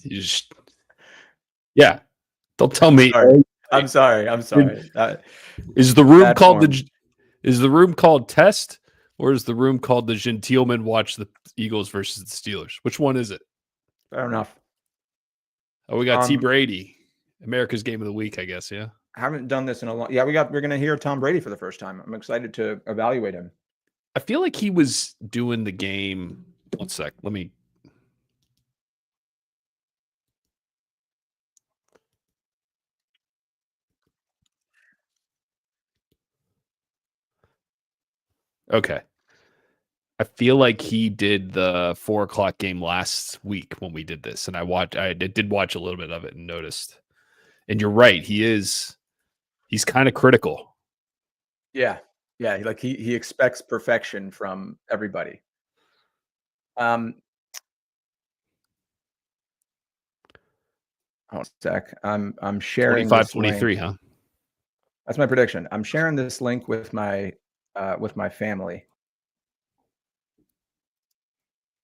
You just, yeah. Don't tell me. I'm sorry. Is the room called form. Is the room called Test, or is the room called the Genteelmen watch the Eagles versus the Steelers? Which one is it? Fair enough. Oh, we got T. Brady, America's Game of the Week, I guess. Yeah, I haven't done this in a long. Yeah, we're gonna hear Tom Brady for the first time. I'm excited to evaluate him. I feel like he was doing the game. 1 sec. Let me. Okay. I feel like he did the 4:00 game last week when we did this, and I did watch a little bit of it and noticed. And you're right, he's kind of critical. Yeah, like he expects perfection from everybody. Hold on a sec. I'm sharing 25-23, huh? That's my prediction. I'm sharing this link with my family.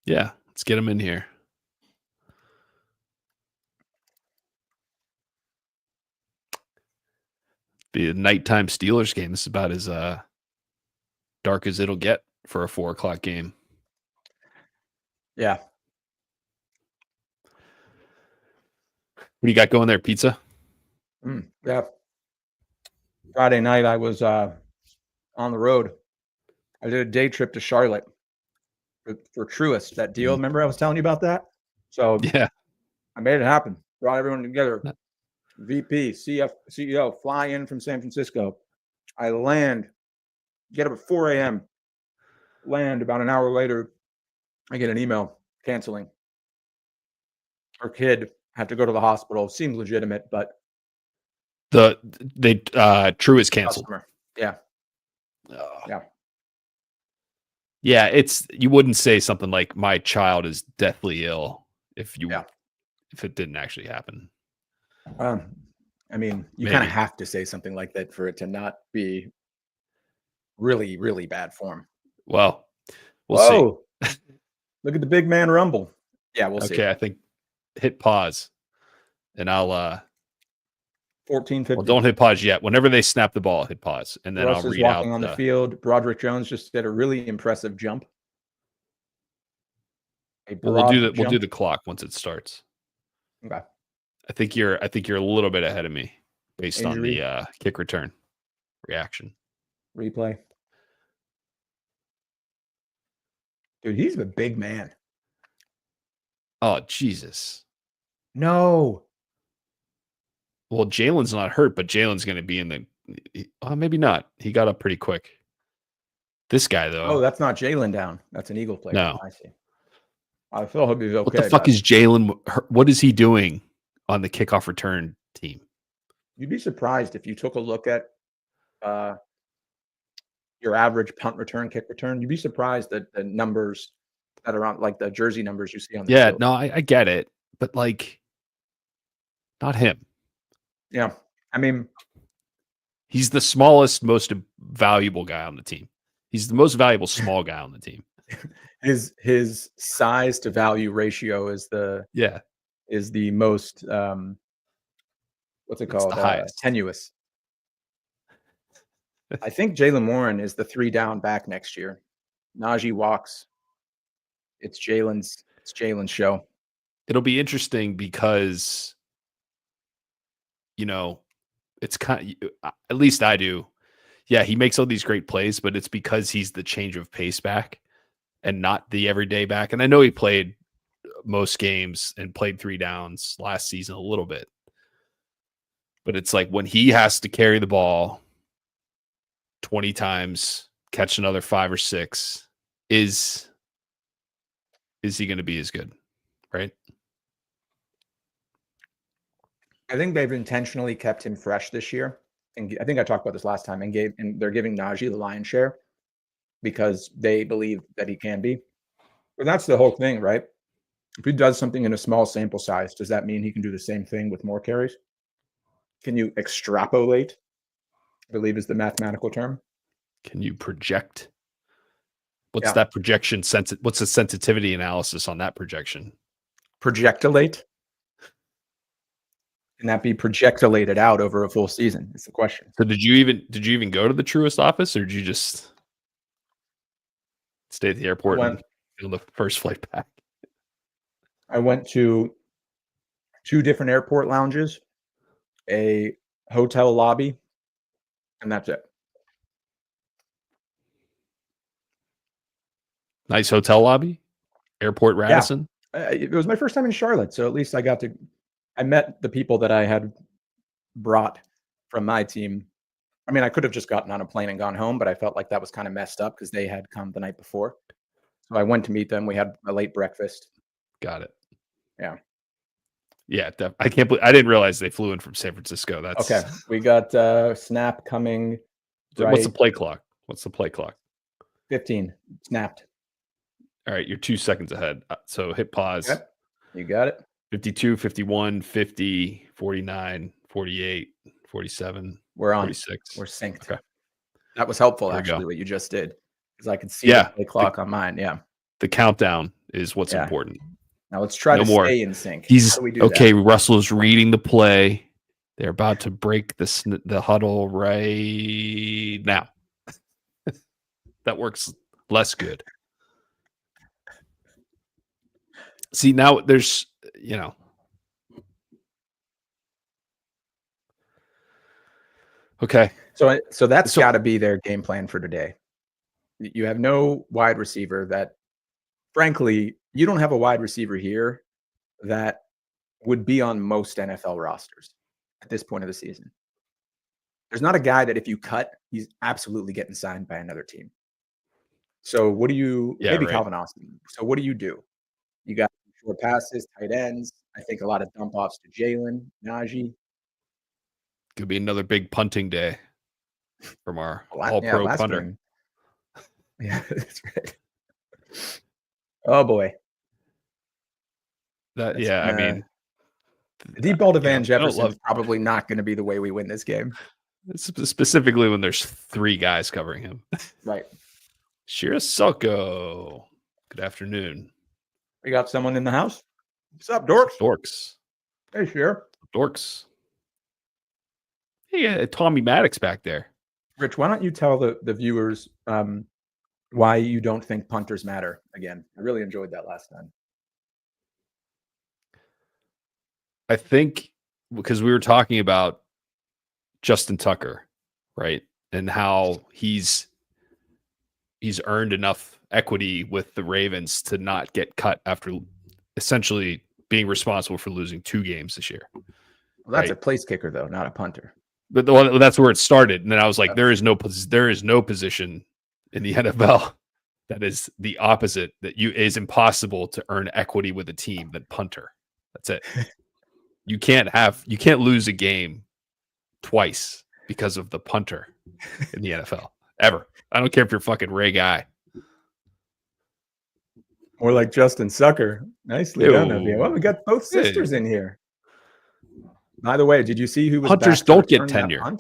Yeah, let's get him in here. The nighttime Steelers game. This is about as dark as it'll get for a 4:00 game. Yeah. What do you got going there? Pizza? Yeah. Friday night, I was on the road. I did a day trip to Charlotte for Truist, that deal. Remember I was telling you about that? So yeah, I made it happen. Brought everyone together. VP, CEO, fly in from San Francisco. I land, get up at 4 a.m., land. About an hour later, I get an email canceling. Our kid had to go to the hospital. Seems legitimate, but True is canceled. Customer. Yeah. Yeah. Yeah, you wouldn't say something like my child is deathly ill if it didn't actually happen. I mean, you kind of have to say something like that for it to not be really, really bad form. Well, we'll see. Look at the big man rumble. Yeah, we'll see. Okay, I think hit pause, and I'll 14-50. Well, don't hit pause yet. Whenever they snap the ball, hit pause, and then Russ I'll is read walking out on the field. Broderick Jones just did a really impressive jump. We'll do the clock once it starts. Okay. I think you're a little bit ahead of me based on the kick return reaction. Replay. Dude, he's a big man. Oh, Jesus. No. Well, Jalen's not hurt, but Jalen's going to be in the maybe not. He got up pretty quick. This guy, though. Oh, that's not Jalen down. That's an Eagle player. No. I see. I feel he'll be okay. What the fuck is Jalen? What is he doing on the kickoff return team? You'd be surprised if you took a look at your average punt return, kick return. You'd be surprised that the numbers that are on, like the jersey numbers you see on the field. No, I get it, but like, not him. Yeah, I mean, he's the smallest, most valuable guy on the team. He's the most valuable small guy on the team. His size to value ratio is the most what's it called? Tenuous. I think Jalen Warren is the 3-down back next year. Najee walks. It's Jalen's show. It'll be interesting because, it's kind of, at least I do. Yeah, he makes all these great plays, but it's because he's the change of pace back and not the everyday back. And I know he played most games and played 3 downs last season a little bit. But it's like when he has to carry the ball 20 times, catch another 5 or 6, is he going to be as good, right? I think they've intentionally kept him fresh this year. And I think I talked about this last time, and they're giving Najee the lion's share because they believe that he can be. But that's the whole thing, right? If he does something in a small sample size, does that mean he can do the same thing with more carries? Can you extrapolate? I believe is the mathematical term. Can you project? What's that projection? What's the sensitivity analysis on that projection? Projectilate. Can that be projectilated out over a full season? Is the question. So did you even go to the Truist office, or did you just stay at the airport and on the first flight back? I went to 2 different airport lounges, a hotel lobby, and that's it. Nice hotel lobby, airport Radisson. It was my first time in Charlotte, so at least I met the people that I had brought from my team. I mean, I could have just gotten on a plane and gone home, but I felt like that was kind of messed up because they had come the night before. So I went to meet them. We had a late breakfast. Got it. Yeah. Yeah, I can't believe I didn't realize they flew in from San Francisco. That's Okay. We got snap coming. What's the Right. play clock? What's the play clock? 15 snapped. All right, you're 2 seconds ahead. So hit pause. Yep. You got it. 52, 51, 50, 49, 48, 47. We're on. 46. We're synced. Okay. That was helpful, There we actually, go. what you just did, because I could see the play clock on mine. Yeah. The countdown is what's Yeah. important. Now let's try No to more. stay in sync. He's How do we do okay. that? Russell is reading the play. They're about to break the huddle right now. That works less good. See, now there's, okay. So that's got to be their game plan for today. You have no wide receiver that, frankly, you don't have a wide receiver here that would be on most NFL rosters at this point of the season. There's not a guy that if you cut, he's absolutely getting signed by another team. So what do you? Yeah, maybe right. Calvin Austin. So what do? You got short passes, tight ends. I think a lot of dump offs to Jalen, Najee. Could be another big punting day from our all-pro punter. Game. Yeah, that's right. Oh boy. I mean, the deep ball to Van Jefferson is probably not going to be the way we win this game. Specifically when there's 3 guys covering him. Right. Shirasoko. Good afternoon. We got someone in the house. What's up, Dorks? Dorks. Hey, Shir. Dorks. Hey, Tommy Maddox back there. Rich, why don't you tell the viewers why you don't think punters matter again? I really enjoyed that last time. I think because we were talking about Justin Tucker, right? And how he's earned enough equity with the Ravens to not get cut after essentially being responsible for losing 2 games this year. Well, that's a place kicker, though, not a punter. But that's where it there and then I was like, there is no position in the NFL that is the opposite, that is impossible to earn equity with a team than punter. That's it. You can't lose a game twice because of the punter in the NFL ever. I don't care if you're fucking Ray Guy. Or like Justin Sucker. Nicely done of you. Well, we got both sisters in here. By the way, did you see who was punters don't get tenure?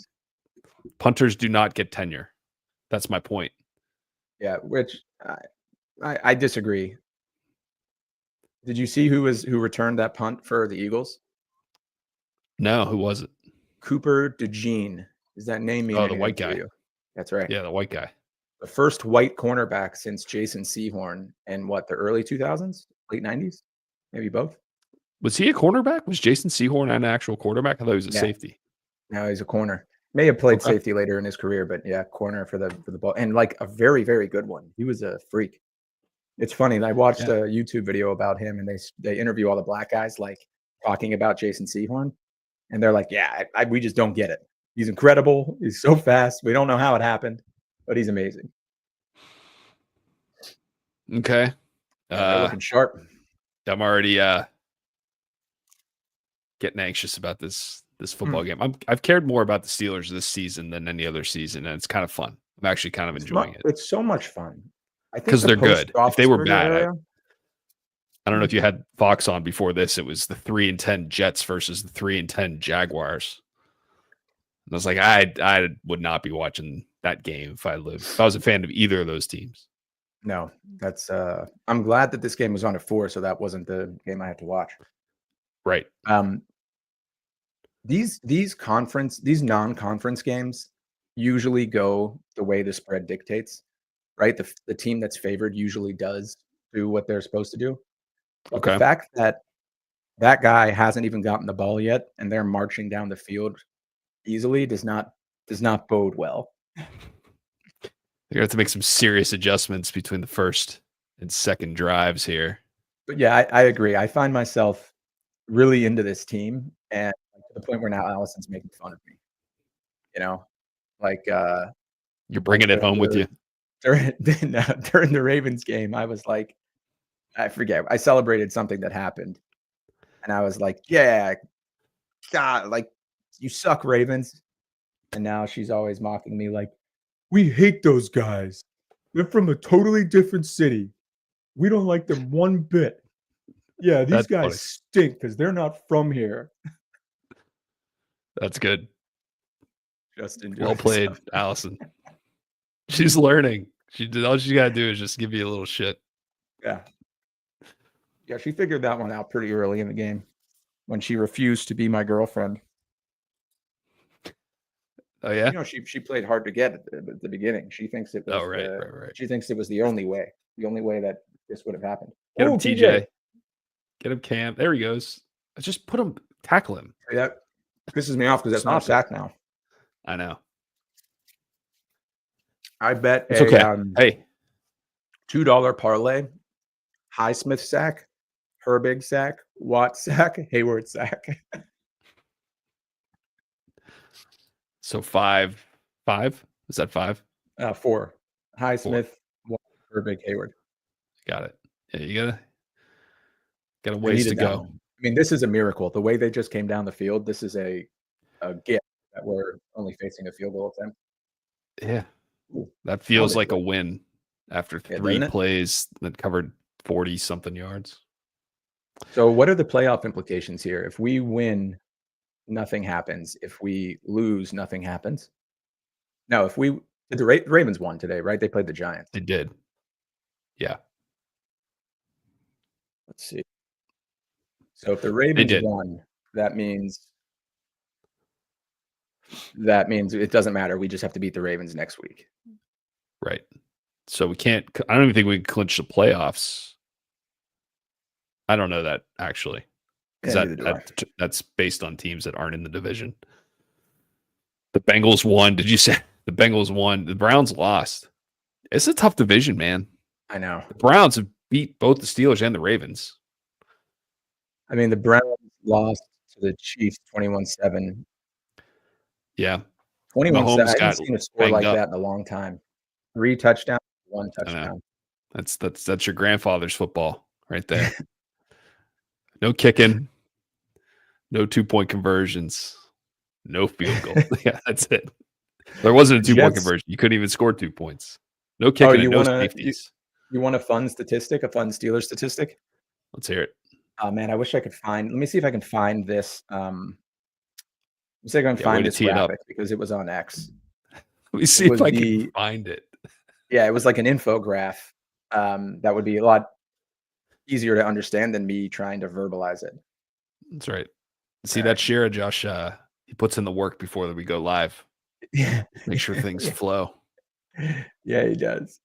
Punters do not get tenure. That's my point. Yeah, which I disagree. Did you see who returned that punt for the Eagles? No, who was it? Cooper DeJean. Does that name mean the white guy? That's right. Yeah, the white guy. The first white cornerback since Jason Sehorn in the early 2000s, late 90s, maybe both. Was he a cornerback? Was Jason Sehorn an actual quarterback? I thought he was a safety. No, he's a corner. May have played safety later in his career, but yeah, corner for the ball, and like a very, very good one. He was a freak. It's funny. I watched a YouTube video about him, and they interview all the black guys, like talking about Jason Sehorn, and they're like, "Yeah, we just don't get it. He's incredible. He's so fast. We don't know how it happened, but he's amazing." Okay, they're looking sharp. I'm already getting anxious about this football game. I've cared more about the Steelers this season than any other season, and it's kind of fun. I'm actually kind of enjoying it. It's so much fun. I think because they're good. If they were bad, I don't know if you had Fox on before this. It was the 3-10 Jets versus the 3-10 Jaguars. And I was like, I would not be watching that game if I was a fan of either of those teams. No, that's I'm glad that this game was on at 4, so that wasn't the game I had to watch. Right. these non-conference games usually go the way the spread dictates, right? The team that's favored usually does do what they're supposed to do. But the Okay. fact that that guy hasn't even gotten the ball yet and they're marching down the field easily does not bode well. You're gonna have to make some serious adjustments between the first and second drives here. But yeah, I agree. I find myself really into this team and like, to the point where now Allison's making fun of me, you know? Like, You're like bringing it home with you. during during the Ravens game, I was like, I forget, I celebrated something that happened, and I was like, "Yeah, God, like, you suck, Ravens." And now she's always mocking me like, "We hate those guys. They're from a totally different city. We don't like them one bit. Yeah, these That's guys funny. stink because 'cause they're not from here." That's good. Justin Well doing played, something. Allison. She's learning. She did all she gotta do is just give you a little shit. Yeah. Yeah, she figured that one out pretty early in the game when she refused to be my girlfriend. Oh yeah? She played hard to get at the beginning. She thinks it Oh was right, the right, right. she thinks it was the only way that this would have happened. Get him, Oh, TJ. TJ. Get him, Cam. There he goes. Just put him, tackle him. See, that pisses me off because that's not a Stop it. sack now. I know. I bet It's a okay. Hey, $2 parlay, Highsmith sack, Herbig sack, Watt sack, Hayward sack. so five? Is that five? 4. Four. Highsmith, Watt, Herbig, Hayward. Got it. Yeah, you got a I ways to needed that go. one. I mean, this is a miracle. The way they just came down the field, this is a gift that we're only facing a field goal attempt. Yeah. Ooh, That now feels they like a quit. win after Yeah, 3 doesn't it? plays that covered 40 something yards. So what are the playoff implications here? If we win, nothing happens. If we lose, nothing happens. No, if we the Ravens won today, right? They played the Giants. They did. Yeah, Let's see. So if the they Ravens did. won, that means that means it doesn't matter. We just have to beat the Ravens next week. Right. So we can't I don't even think we can clinch the playoffs. I don't know that actually. Because Yeah, neither do I. that's based on teams that aren't in the division. The Bengals won. Did you say the Bengals won? The Browns lost. It's a tough division, man. I know. The Browns have beat both the Steelers and the Ravens. I mean, the Browns lost to the Chiefs 21-7. Yeah. 21-7. I Mahomes haven't got seen a score banged like up. that in a long time. 3 touchdowns, 1 I know. touchdown. That's your grandfather's football right there. No kicking, no 2-point conversions, no field goal. Yeah, that's it. There wasn't The a 2-point Jets. conversion. You couldn't even score 2 points. No Oh, kicking and no safeties. you want a fun statistic, a fun Steelers statistic? Let's hear it. Oh, man, I wish I could let me see if I can find this, let me see if I can Yeah, way find to this tee it up. graphic because it was on X. Let me It see if was I can find it. yeah, it was like an infograph, that would be a lot easier to understand than me trying to verbalize it. That's right. See that Alright. share, Josh? He puts in the work before we go live. Yeah. Make sure things flow. Yeah, he does.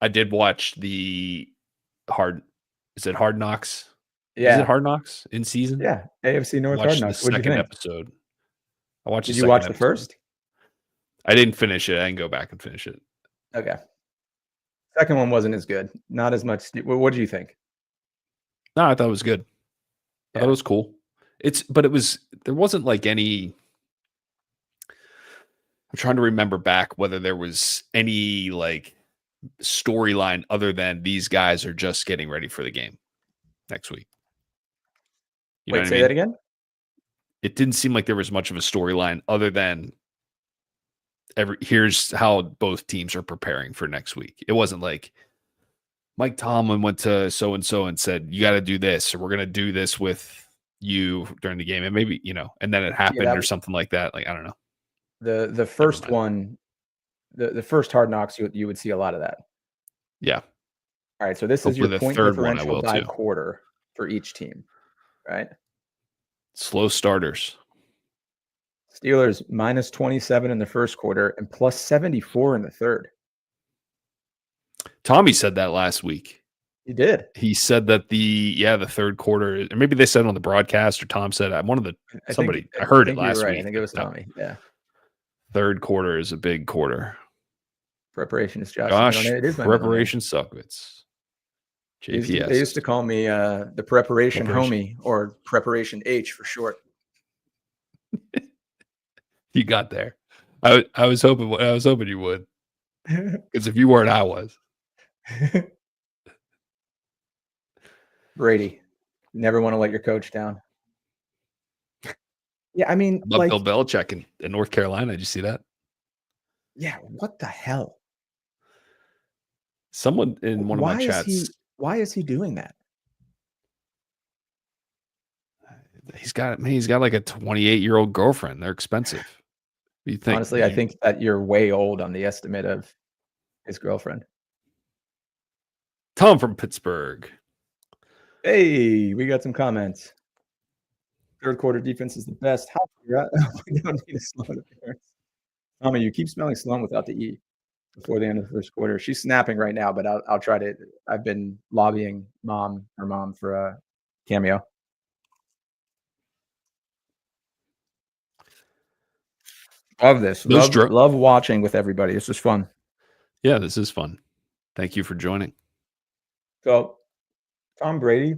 I did watch the hard. Is it Hard Knocks? Is it Yeah. Hard Knocks in season? Yeah, AFC I North Hard watched the Knocks. What'd you second think? episode. I watched the Did you second watch the episode. first? I didn't finish it. I didn't go back and finish it. Okay. Second one wasn't as good. Not as much what did you think? No, I thought it was good. I thought it Yeah. was cool. There wasn't like any. I'm trying to remember back whether there was any like storyline other than these guys are just getting ready for the game next week. You know Wait, what I say that mean? again? It didn't seem like there was much of a storyline other than here's how both teams are preparing for next week. It wasn't like Mike Tomlin went to so and so and said, you got to do this, or we're going to do this with you during the game. And maybe, and then it Yeah, happened that or something like that. Like, I don't know. the Never first mind. one, the first Hard Knocks, you would see a lot of that. Yeah. All right, so this is Hopefully your the point third one I differential will by too. quarter for each team, right? Slow starters. Steelers -27 in the first quarter and +74 in the third. Tommy said that last week. He did. He said that the third quarter, or maybe they said it on the broadcast, or Tom said one of the I think I heard it think you're last right. I week. think it was That Tommy. Yeah. third quarter is a big quarter. Preparation is Josh's middle Gosh, name. It is my middle name. preparation suckwits. They used JPS. to call me the preparation Preparation. homie, or preparation H for short. You got there. I was hoping you would, because if you weren't, I was. Brady, never want to let your coach down. Yeah, I mean, How about Bill Belichick in North Carolina? Did you see that? yeah, what the hell? Someone in one of my Why is chats, he doing that? he's got like a 28-year-old girlfriend. They're expensive. What do you think? Honestly, I think that you're way old on the estimate of his girlfriend. Tom from Pittsburgh. Hey, we got some comments. Third quarter defense is the best. How we don't need a Sloan appearance. Tommy, you keep spelling Sloan without the E before the end of the first quarter. She's snapping right now, but I'll try to. I've been lobbying her mom for a cameo. Love this. Love watching with everybody. It's just fun. Yeah, this is fun. Thank you for joining. So, Tom Brady.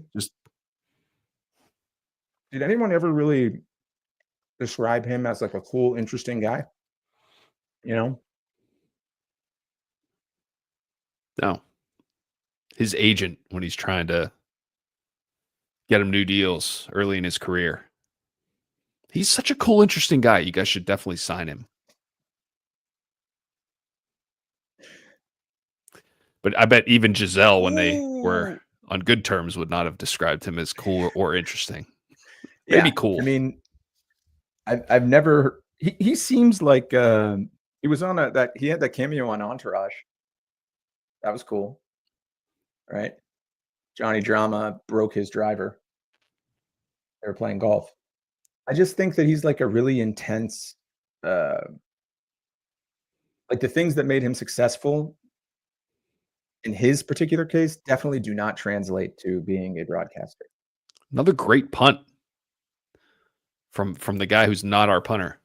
Did anyone ever really describe him as like a cool, interesting guy? You know? No. His agent, when he's trying to get him new deals early in his career. He's such a cool, interesting guy. You guys should definitely sign him. But I bet even Giselle, when they were on good terms, would not have described him as cool or interesting. Maybe cool. I mean, I've never. He seems like he was on he had that cameo on Entourage. That was cool, right? Johnny Drama broke his driver. They were playing golf. I just think that he's like a really intense. Like the things that made him successful in his particular case definitely do not translate to being a broadcaster. Another great punt from the guy who's not our punter.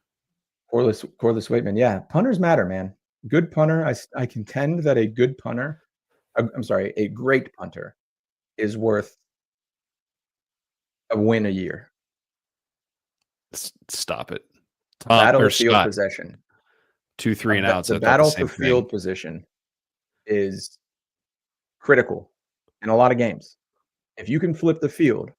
Corliss Waitman. Yeah, punters matter, man. Good punter. I contend that a good punter, I'm sorry, a great punter is worth a win a year. Stop it. Battle of field possession. 2, 3 and outs. The battle for field position is critical in a lot of games. If you can flip the field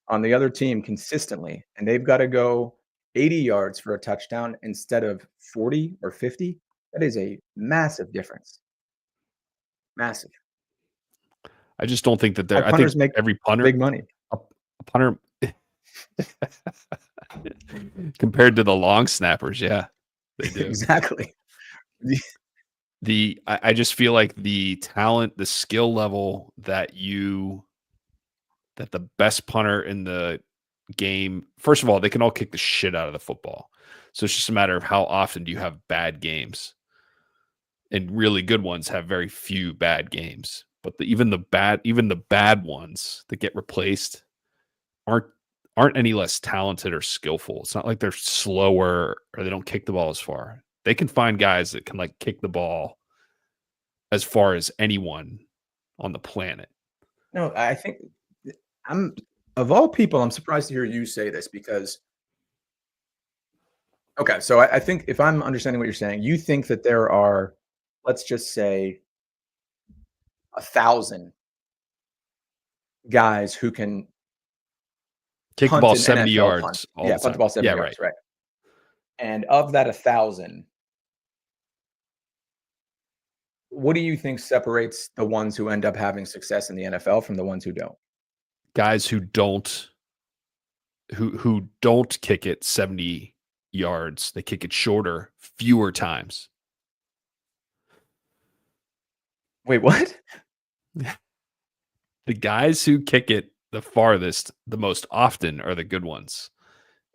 on the other team consistently, and they've got to go 80 yards for a touchdown instead of 40 or 50, that is a massive difference. Massive. I just don't think that they're. I think make every punter, big money. A punter compared to the long snappers, yeah, they do. Exactly. I just feel like the talent, the skill level that the best punter in the game, first of all, they can all kick the shit out of the football. So it's just a matter of how often do you have bad games. And really good ones have very few bad games. But even the bad ones that get replaced aren't any less talented or skillful. It's not like they're slower or they don't kick the ball as far. They can find guys that can like kick the ball as far as anyone on the planet. No, I think of all people, I'm surprised to hear you say this because okay, so I think if I'm understanding what you're saying, you think that there are, let's just say, 1,000 guys who can kick the punt ball an 70 NFL yards. punt. All Yeah, the punt the time. ball 70 Yeah, yards, right. And of that 1,000, what do you think separates the ones who end up having success in the NFL from the ones who don't? Guys who don't kick it 70 yards, they kick it shorter, fewer times. Wait, what? The guys who kick it the farthest, the most often, are the good ones.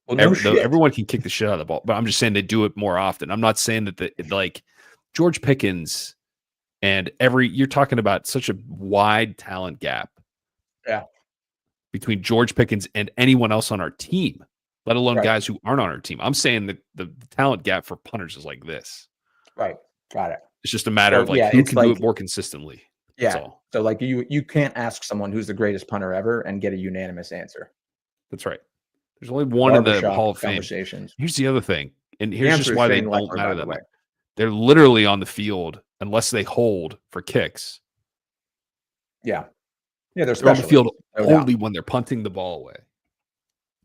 Well, no shit. Everyone can kick the shit out of the ball, but I'm just saying they do it more often. I'm not saying that like George Pickens and you're talking about such a wide talent gap. Yeah. Between George Pickens and anyone else on our team, let alone Right. guys who aren't on our team. I'm saying that the talent gap for punters is like this. Right. Got it. It's just a matter of like yeah, who it's can do like it more consistently. That's yeah. all. So like you can't ask someone who's the greatest punter ever and get a unanimous answer. That's right. There's only one in the Barbershop Hall of Fame. conversations. Here's the other thing, and The here's answer just is why they Shane don't Lechler, matter by the that way. much. They're literally on the field unless they hold for kicks. Yeah. Yeah, They're on the field no doubt. only when they're punting the ball away.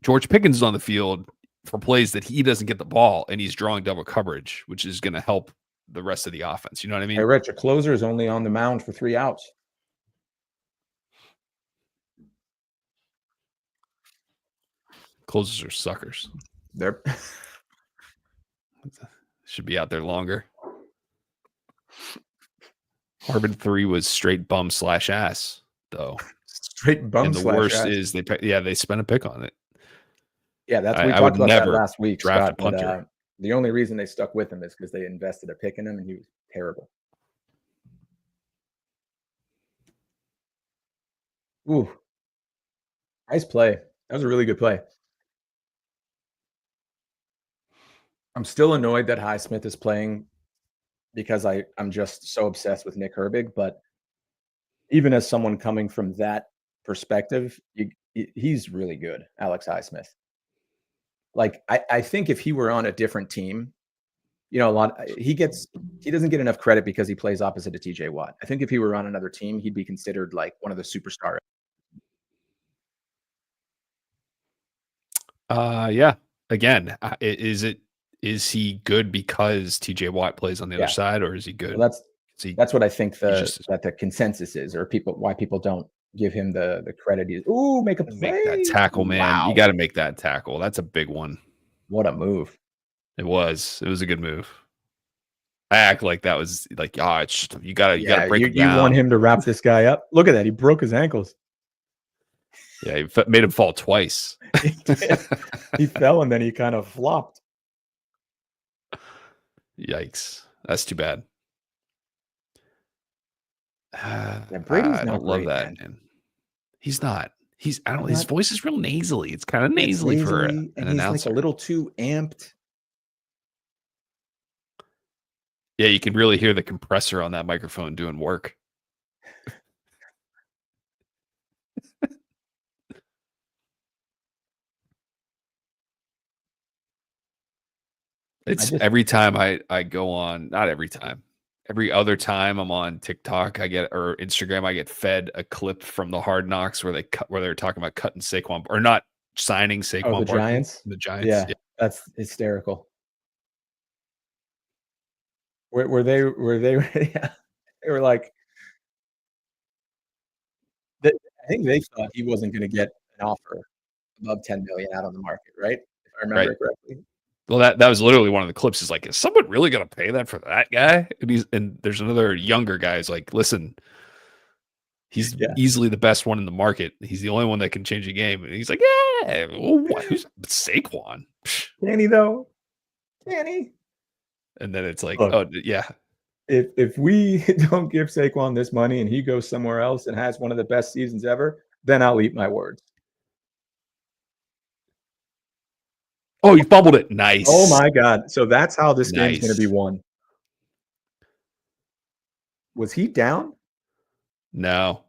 George Pickens is on the field for plays that he doesn't get the ball, and he's drawing double coverage, which is going to help the rest of the offense. You know what I mean? Hey, Rich, a closer is only on the mound for 3 outs. Closers are suckers. They're Should be out there longer. Harbin 3 was straight bum / ass, though. straight bum And the / worst ass. is they spent a pick on it. Yeah, we I talked would about that never last week, draft Scott. a punter. But the only reason they stuck with him is because they invested a pick in him, and he was terrible. Ooh, nice play. That was a really good play. I'm still annoyed that Highsmith is playing because I'm just so obsessed with Nick Herbig. But even as someone coming from that perspective, he's really good, Alex Highsmith. Like I think if he were on a different team, he doesn't get enough credit because he plays opposite to TJ Watt. I think if he were on another team, he'd be considered like one of the superstars. Yeah. Again, is he good because TJ Watt plays on the other side, or is he good? Well, that's what I think that the consensus is, or why people don't give him the credit. Make a play. Make that tackle, man. Wow. You got to make that tackle. That's a big one. What a move. It was a good move. I act like that was like, it's just, you gotta break him down. You want him to wrap this guy up? Look at that. He broke his ankles. Yeah, he made him fall twice. He fell and then he kind of flopped. Yikes. That's too bad. Brady's I don't love that, man. He's not. His voice is real nasally. It's kind of nasally for an announcer. Like a little too amped. Yeah, you can really hear the compressor on that microphone doing work. It's every time I go on, not every time. Every other time I'm on TikTok, or Instagram, I get fed a clip from the Hard Knocks where they're talking about cutting Saquon, or not signing Saquon. Oh, the Giants? The Giants. Yeah, that's hysterical. Were they yeah, they were like, I think they thought he wasn't going to get an offer above 10 million out on the market, right? If I remember correctly. Well, that was literally one of the clips. Is like, is someone really going to pay that for that guy? And there's another younger guy who's like, listen, he's easily the best one in the market. He's the only one that can change the game. And he's like, yeah, who's Saquon? Can he though? Can he? And then it's like, yeah. If we don't give Saquon this money and he goes somewhere else and has one of the best seasons ever, then I'll eat my words. Oh, you fumbled it. Nice. Oh my God. So that's how this game's going to be won. Was he down? No.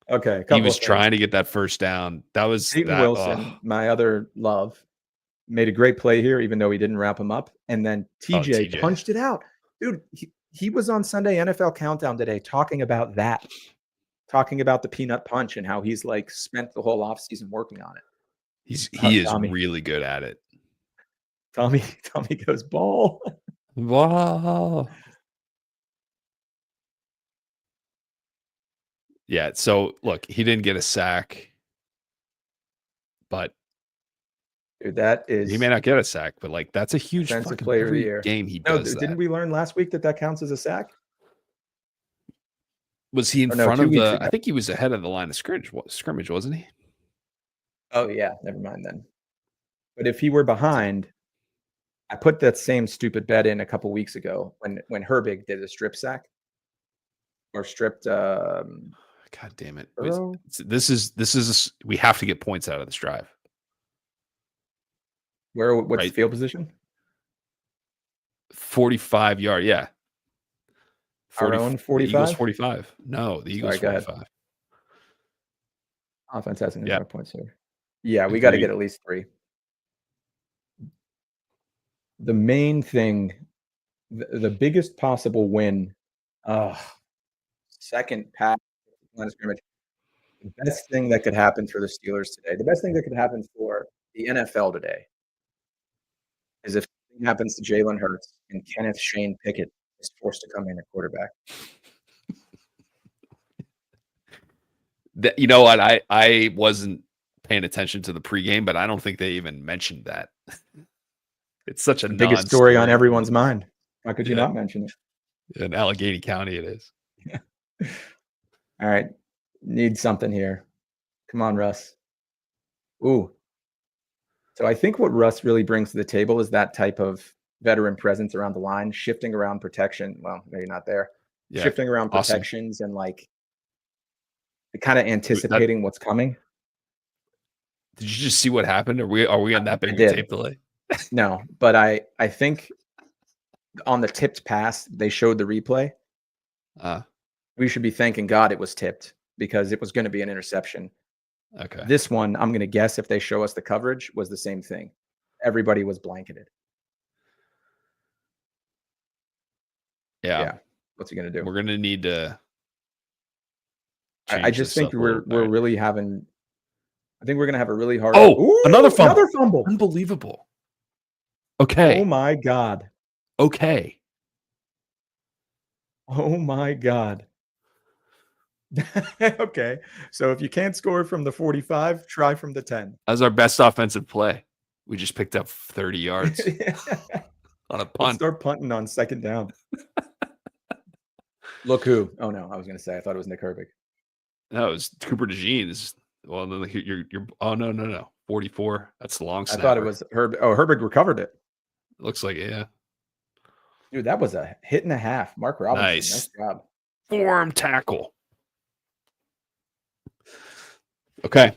Okay. He was trying to get that first down. That was Peyton Wilson, my other love, made a great play here, even though he didn't wrap him up. And then TJ punched it out. Dude, he was on Sunday NFL Countdown today talking about that. Talking about the peanut punch and how he's like spent the whole offseason working on it. He is really good at it. Tommy goes ball. Wow. Yeah. So look, he didn't get a sack, but dude, he may not get a sack, but like that's a huge defensive player of the year game. He does. Didn't we learn last week that counts as a sack? Was he in Or no, front 2 of weeks the? ago. I think he was ahead of the line of scrimmage, wasn't he? Oh, yeah, never mind then. But if he were behind, I put that same stupid bet in a couple weeks ago when Herbig did a strip sack or stripped, God damn it! Burrow. This is we have to get points out of this drive, What's the right? field position? 45-yard, yeah. Our 40. own The Eagles 45? 45. No, the Eagles Sorry, go ahead. 45. Offense has an Yeah, entire points here. Yeah, we gotta agreed. get at least 3. The main thing, the biggest possible win, ugh, second pass line of scrimmage. The best thing that could happen for the Steelers today, the best thing that could happen for the NFL today is if something happens to Jalen Hurts and Kenneth Shane Pickett is forced to come in at quarterback. You know what? I wasn't paying attention to the pregame, but I don't think they even mentioned that. It's such a The biggest story on non-Steeler everyone's mind. How could you yeah, not mention it? in Allegheny County. It is. All right. Need something here. Come on, Russ. Ooh. So I think what Russ really brings to the table is that type of veteran presence around the line, shifting around protection. Well, maybe not there. Yeah, Shifting around awesome. protections and like kind of That, anticipating what's coming. did you just see what happened? Are we on that big I of a did. tape delay? No, but I think on the tipped pass, they showed the replay. We should be thanking God it was tipped because it was going to be an interception. Okay. This one, I'm going to guess if they show us the coverage, was the same thing. Everybody was blanketed. Yeah. Yeah. What's he going to do? We're gonna need to I change just this think up a little. we're All right. really having. I think we're going to have a really hard. Oh, Ooh, another fumble. Another fumble. Unbelievable. Oh Okay. my God. Okay. Oh my God. Okay. So if you can't score from the 45, try from the 10. That was our best offensive play. We just picked up 30 yards on a Let's punt. start punting on second down. Look who. Oh no, I was going to say I thought it was Nick Herbig. No, it was Cooper DeJean. Well, then you're. Oh no. 44. That's the long I snapper. thought it was Herbig. Oh, Herbig recovered it. Looks like it, yeah. Dude, that was a hit and a half. Mark Robinson. Nice job. form tackle. Okay.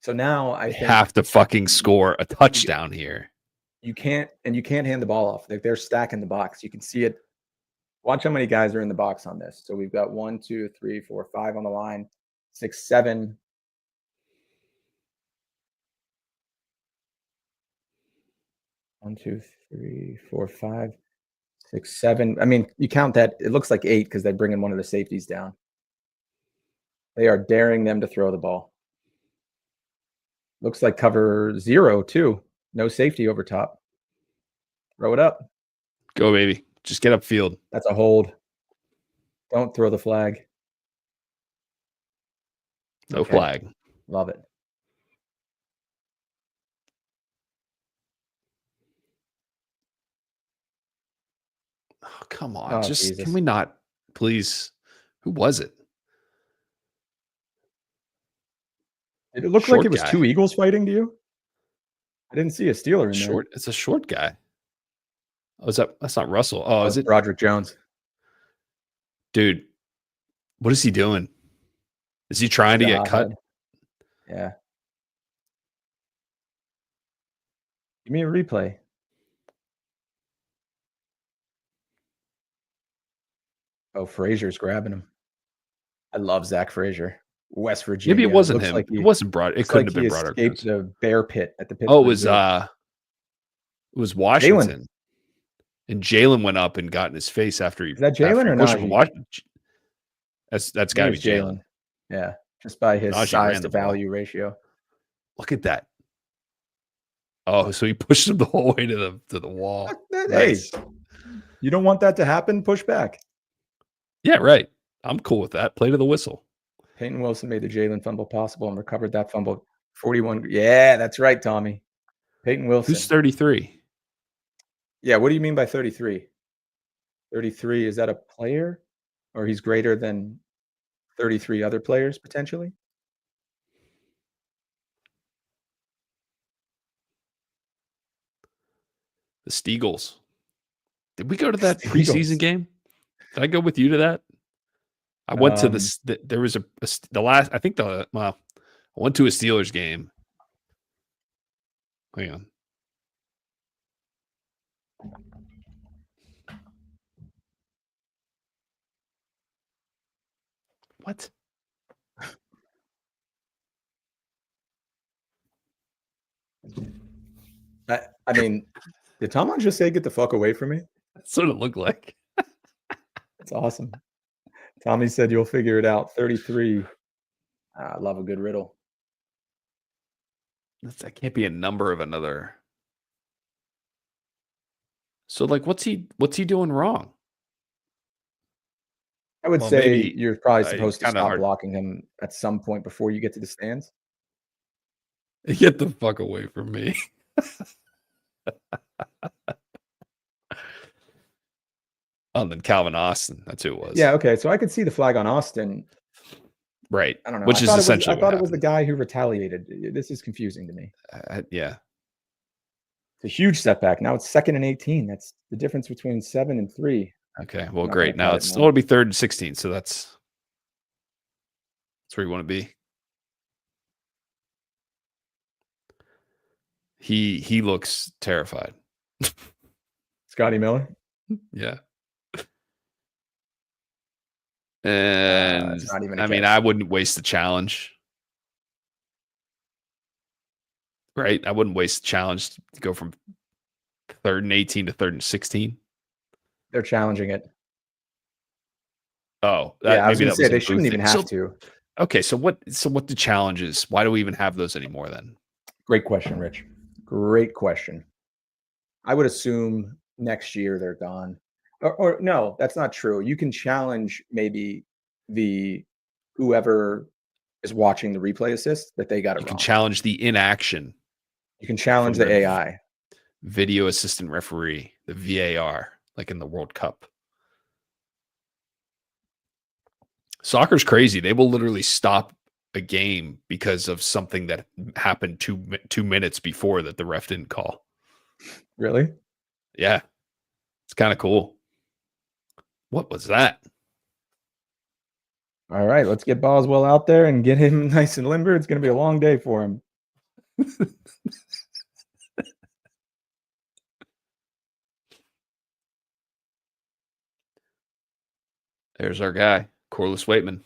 So now I think have to fucking score a touchdown here. you can't hand the ball off. They're stacking the box. You can see it. Watch how many guys are in the box on this. So we've got 1, 2, 3, 4, 5 on the line, 6, 7. One, 2, 3, 4, 5, 6, 7. I mean, you count that. It looks like 8 because they bring in one of the safeties down. They are daring them to throw the ball. Looks like cover 0 too. No safety over top. Throw it up. Go, baby. Just get upfield. That's a hold. Don't throw the flag. No flag. Love it. Oh, come on. Oh, Just Jesus. can we not, please? Who was it? Did it look Short like it was guy. 2 Eagles fighting to you? I didn't see a Steeler in Short. there. It's a short guy. Oh, that's not Russell. Oh, is it Broderick Jones? Dude, what is he doing? Is he trying to get cut? Yeah. Give me a replay. Oh, Frazier's grabbing him. I love Zach Frazier. West Virginia. Maybe it wasn't Looks him. like It wasn't Broad. It couldn't have been Broderick escaped Jones. the bear pit at the Pittsburgh Oh, it Zoo. was Washington. And Jalen went up and got in his face after he. Is that Jalen or Najee? That's got to be Jalen. Yeah, just by his Najee size ran to the ball. value ratio. Look at that. Oh, so he pushed him the whole way to the wall. Nice. Hey, you don't want that to happen? Push back. Yeah, right. I'm cool with that. Play to the whistle. Peyton Wilson made the Jalen fumble possible and recovered that fumble. 41. Yeah, that's right, Tommy. Peyton Wilson. Who's 33? Yeah, what do you mean by 33? 33, is that a player? Or he's greater than 33 other players potentially. The Steagles. Did we go to that preseason Eagles. game? Did I go with you to that? I went to Um, this. There was the last. I think the well, I went to a Steelers game. Hang on. What? I mean, did Tomlin just say, "Get the fuck away from me"? That's what it looked like. That's awesome. Tommy said, "You'll figure it out." 33. I love a good riddle. That can't be a number of another. So like, what's he doing wrong? I would Well, say maybe you're probably it's supposed to kind of stop hard. blocking him at some point before you get to the stands. Get the fuck away from me. Oh, and then Calvin Austin. That's who it was. Yeah, okay, so I could see the flag on Austin. Right. I don't know. Which is I essentially what thought it was the happened. guy who retaliated. This is confusing to me. Yeah. It's a huge setback. Now it's 2nd and 18. That's the difference between 7 and 3. Okay. I'm Well, not gonna great. Now cut it it's now. it'll be 3rd and 16. So that's where you want to be. He looks terrified. Scotty Miller? Yeah. And It's not even a I mean, catch. I wouldn't waste the challenge. Right? I wouldn't waste the challenge to go from 3rd and 18 to 3rd and 16. They're challenging it. Oh, Yeah, I was maybe gonna that say was a they booth shouldn't even thing. have So to. okay, so what the challenges? Why do we even have those anymore then? Great question, Rich. Great question. I would assume next year they're gone. Or no, that's not true. You can challenge maybe the whoever is watching the replay assist that they got You it can wrong. challenge the inaction You can challenge from the the AI. video assistant referee, the VAR, like in the World Cup. Soccer's crazy. They will literally stop a game because of something that happened 2 minutes before that the ref didn't call. Really? Yeah, it's kind of cool. What was that? All right, let's get Boswell out there and get him nice and limber. It's going to be a long day for him. There's our guy, Corliss Waitman,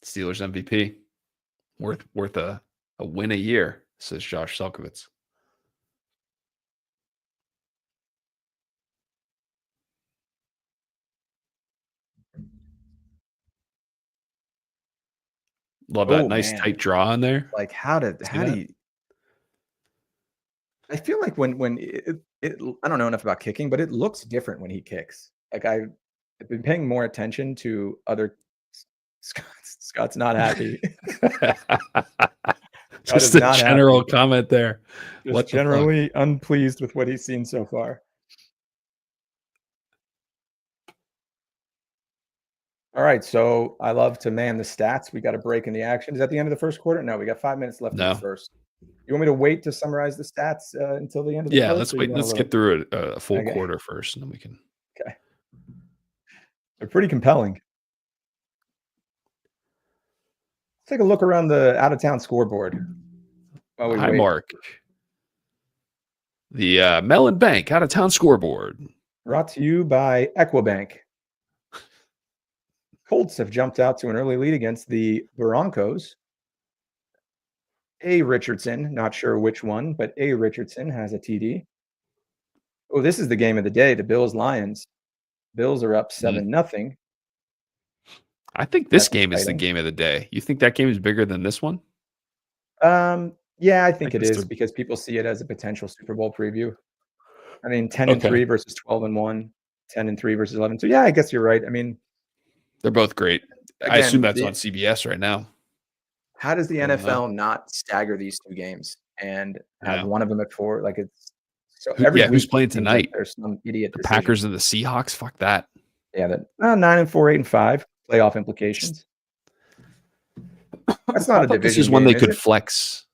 Steelers MVP, worth a win a year, says Josh Selkovitz. Love that Oh nice man, tight draw in there. like See how do that? you? I feel like when I don't know enough about kicking, but it looks different when he kicks. Like I've been paying more attention to other. Scott's not happy. Scott Just is a not general happy. comment there. Just What the fuck? generally unpleased with what he's seen so far. All right, so I love to man the stats. We got a break in the action. Is that the end of the first quarter? No, we got 5 minutes left in the No. first. You want me to wait to summarize the stats until the end of the Yeah, first, let's or you wait. want a Let's little? get through a full Okay, quarter first, and then we can. okay. They're pretty compelling. Let's take a look around the out of town scoreboard while we Hi, wait. Mark. The Mellon Bank out of town scoreboard. Brought to you by Equibank. Colts have jumped out to an early lead against the Broncos. A. Richardson, not sure which one, but A. Richardson has a TD. Oh, this is the game of the day. The Bills Lions. Bills are up Mm. 7-0. I think this That's game is the exciting. game of the day. You think that game is bigger than this one? Yeah, I I think it guess is they're because people see it as a potential Super Bowl preview. I mean, 10 and okay. 3 versus 12 and 1, 10 and 3 versus 11. So yeah, I guess you're right. I mean, They're both great. I assume again, that's on CBS right now. how does the I don't know. NFL not stagger these two games and have Yeah. one of them at 4? Like it's so every Who's week playing it seems like tonight? there's some idiot The decision. Packers and the Seahawks? Fuck that. Yeah, that 9 and 4, 8 and 5. playoff implications. That's not I a thought this division is when game, they is could it? flex.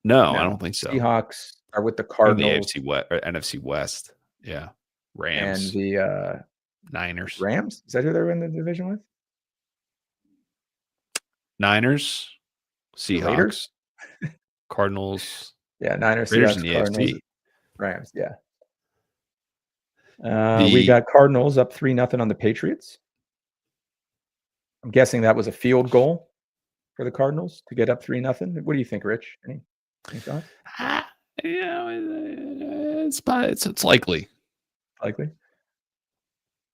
No, I No. don't think so. Seahawks are with the They're in the Cardinals AFC West or NFC West. Yeah. and Rams, the Niners. Rams. Is that who they're in the division with? Niners, The Raiders? Seahawks, Cardinals, Yeah, Niners, Raiders in Seahawks, the Cardinals, AFC. Rams. Yeah. We The got Cardinals up 3-0 on the Patriots. I'm guessing that was a field goal for the Cardinals to get up 3-0. What do you think, Rich? Any thoughts? ah, it's likely. Likely.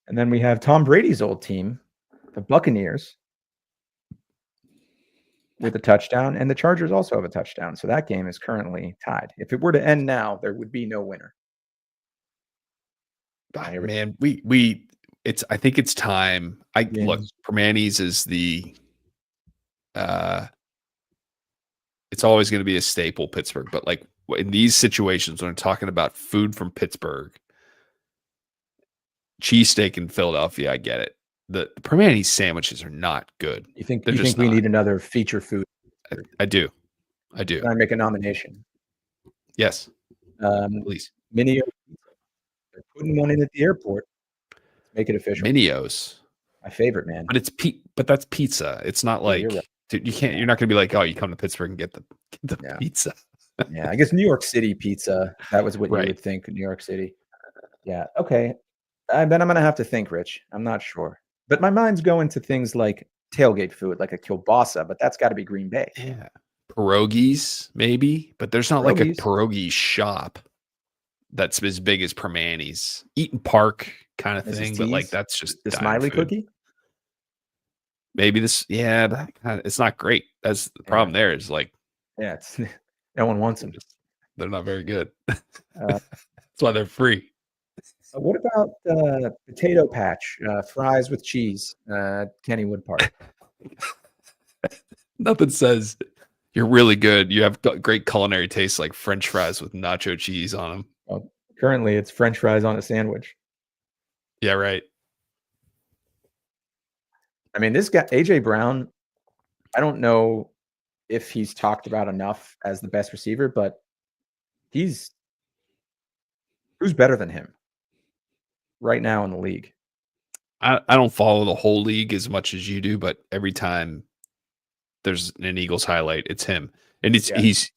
And then we have Tom Brady's old team, the Buccaneers, with a touchdown, and the Chargers also have a touchdown. So that game is currently tied. If it were to end now, there would be no winner. Man, I think it's time. Look, Permanis is it's always going to be a staple Pittsburgh, but like in these situations when I'm talking about food from Pittsburgh, cheesesteak in Philadelphia, I get it. The Permani sandwiches are not good. You think They're just we not. need another feature food? I do. Can I make a nomination? Yes, please. Mini. They're putting one in at the airport. Make it official. Minios. My favorite, man. But that's pizza. It's not like you're right. dude, you're not gonna be like, oh, you come to Pittsburgh and get the pizza. Yeah, I guess New York City pizza. That was what you would think, New York City. Yeah. Okay. Then I'm gonna have to think, Rich. I'm not sure, but my mind's going to things like tailgate food, like a kielbasa, but that's got to be Green Bay. Yeah, pierogies maybe, but there's not like a Pierogies. pierogi shop that's as big as Permani's. Eaton Park kind of Mrs. thing, but like T's? that's just The dime smiley food. cookie. Maybe this, it's not great. That's the problem. There is like, yeah, it's no one wants them. They're not very good. That's why they're free. What about potato patch fries with cheese? Kennywood Park. Nothing says you're really good. You have great culinary taste, like French fries with nacho cheese on them. Well, currently, it's French fries on a sandwich. Yeah, right. I mean, this guy AJ Brown. I don't know if he's talked about enough as the best receiver, but who's better than him right now in the league? I don't follow the whole league as much as you do, but every time there's an Eagles highlight, it's him. And he's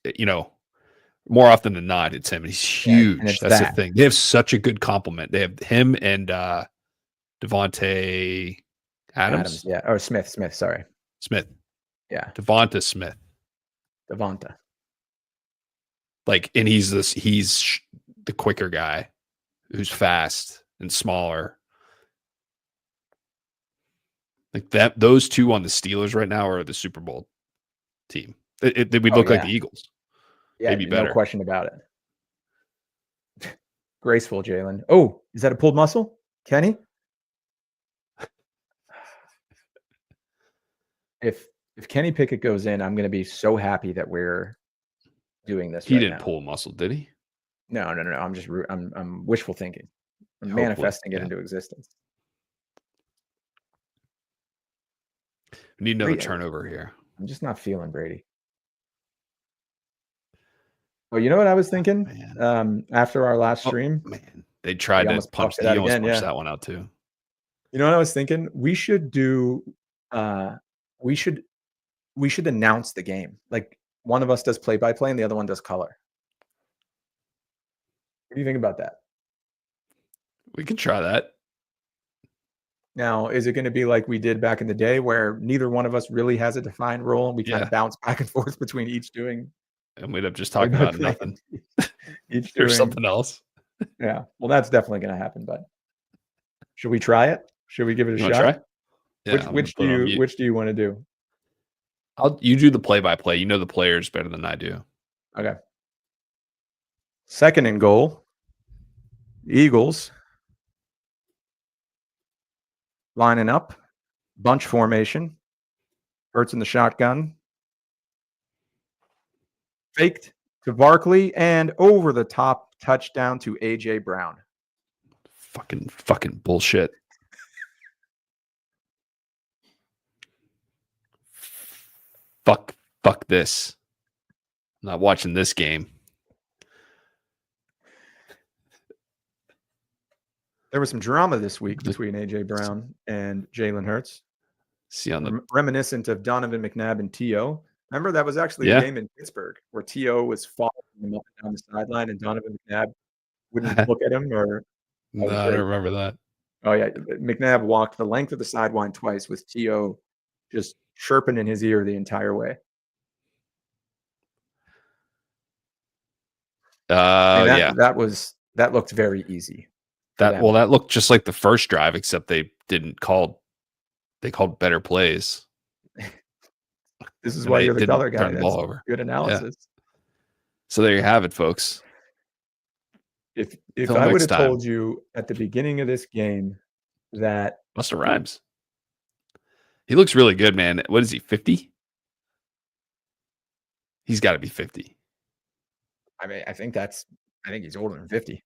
more often than not, it's him. He's huge. That's the thing. They have such a good complement. They have him and Devontae Adams. Yeah. Or Smith. Sorry. Smith. Yeah. Devonta Smith. Devonta. Like, and he's the quicker guy who's fast and smaller. Like that, those two on the Steelers right now are the Super Bowl team. They would look like the Eagles. Yeah, maybe better. No question about it. Graceful, Jalen. Oh, is that a pulled muscle, Kenny? If Kenny Pickett goes in, I'm going to be so happy that we're doing this. He didn't pull a muscle, did he? No. I'm wishful thinking. I'm manifesting it into existence. We need another turnover here. I'm just not feeling Brady. Oh, you know what I was thinking? After our last stream, they tried to punch that again. That one out too. You know what I was thinking? We should do. We should announce the game. Like one of us does play-by-play and the other one does color. What do you think about that? We can try that. Now, is it going to be like we did back in the day where neither one of us really has a defined role and we kind of bounce back and forth between each doing? And we'd have just talked about nothing. Each doing something else. Yeah. Well, that's definitely going to happen, but should we try it? Should we give it a shot? Try? Yeah, which do you want to do? You do the play-by-play. You know the players better than I do. Okay. Second and goal. Eagles lining up, bunch formation. Hurts in the shotgun. Faked to Barkley and over the top touchdown to AJ Brown. Fucking bullshit. fuck this. I'm not watching this game. There was some drama this week between AJ Brown and Jalen Hurts, See on the reminiscent of Donovan McNabb and T.O. Remember, that was actually the yeah. game in Pittsburgh where T.O. was following him up and down the sideline, and Donovan McNabb wouldn't look at him, or that No, was I don't great. remember that. Oh, yeah, McNabb walked the length of the sideline twice with T.O. just chirping in his ear the entire way. I mean, Yeah. that looked very easy for them. That looked just like the first drive, except they called better plays. This is And why they you're the didn't color guy. turn the That's ball over. good Yeah. analysis. So there you have it, folks. If Till I would next have time. told you at the beginning of this game that Busta Rhymes. He looks really good, man. What is he, 50? He's got to be 50. I mean, I think he's older than 50.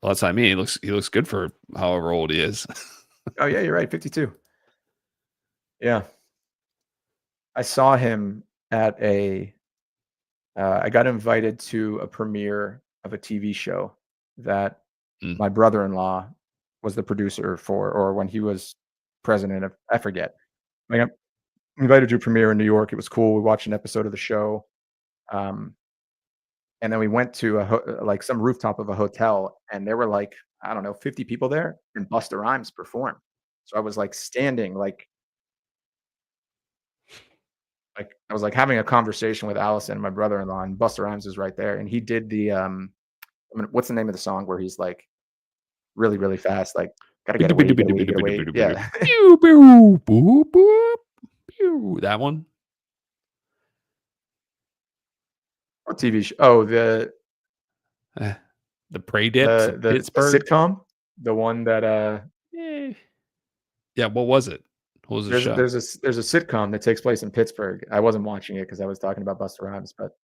Well, that's what I mean. He looks good for however old he is. Oh, yeah, you're right, 52. Yeah. I saw him at I got invited to a premiere of a TV show that Mm. my brother-in-law was the producer for, or when he was president of, I forget. I got invited to a premiere in New York. It was cool. We watched an episode of the show. And then we went to like some rooftop of a hotel, and there were like, I don't know, 50 people there, and Busta Rhymes performed. So I was like standing, like I was like having a conversation with Allison, my brother-in-law, and Busta Rhymes was right there, and he did the I mean, what's the name of the song where he's like really, really fast, like gotta get away, get away, get away. Yeah. Pew, pew, boop, boop, pew. That one. What TV show? Oh, The Prey Dip from the Pittsburgh. sitcom, the one that Eh. Yeah, what was it? What was the show? there's a sitcom that takes place in Pittsburgh. I wasn't watching it because I was talking about Busta Rhymes, but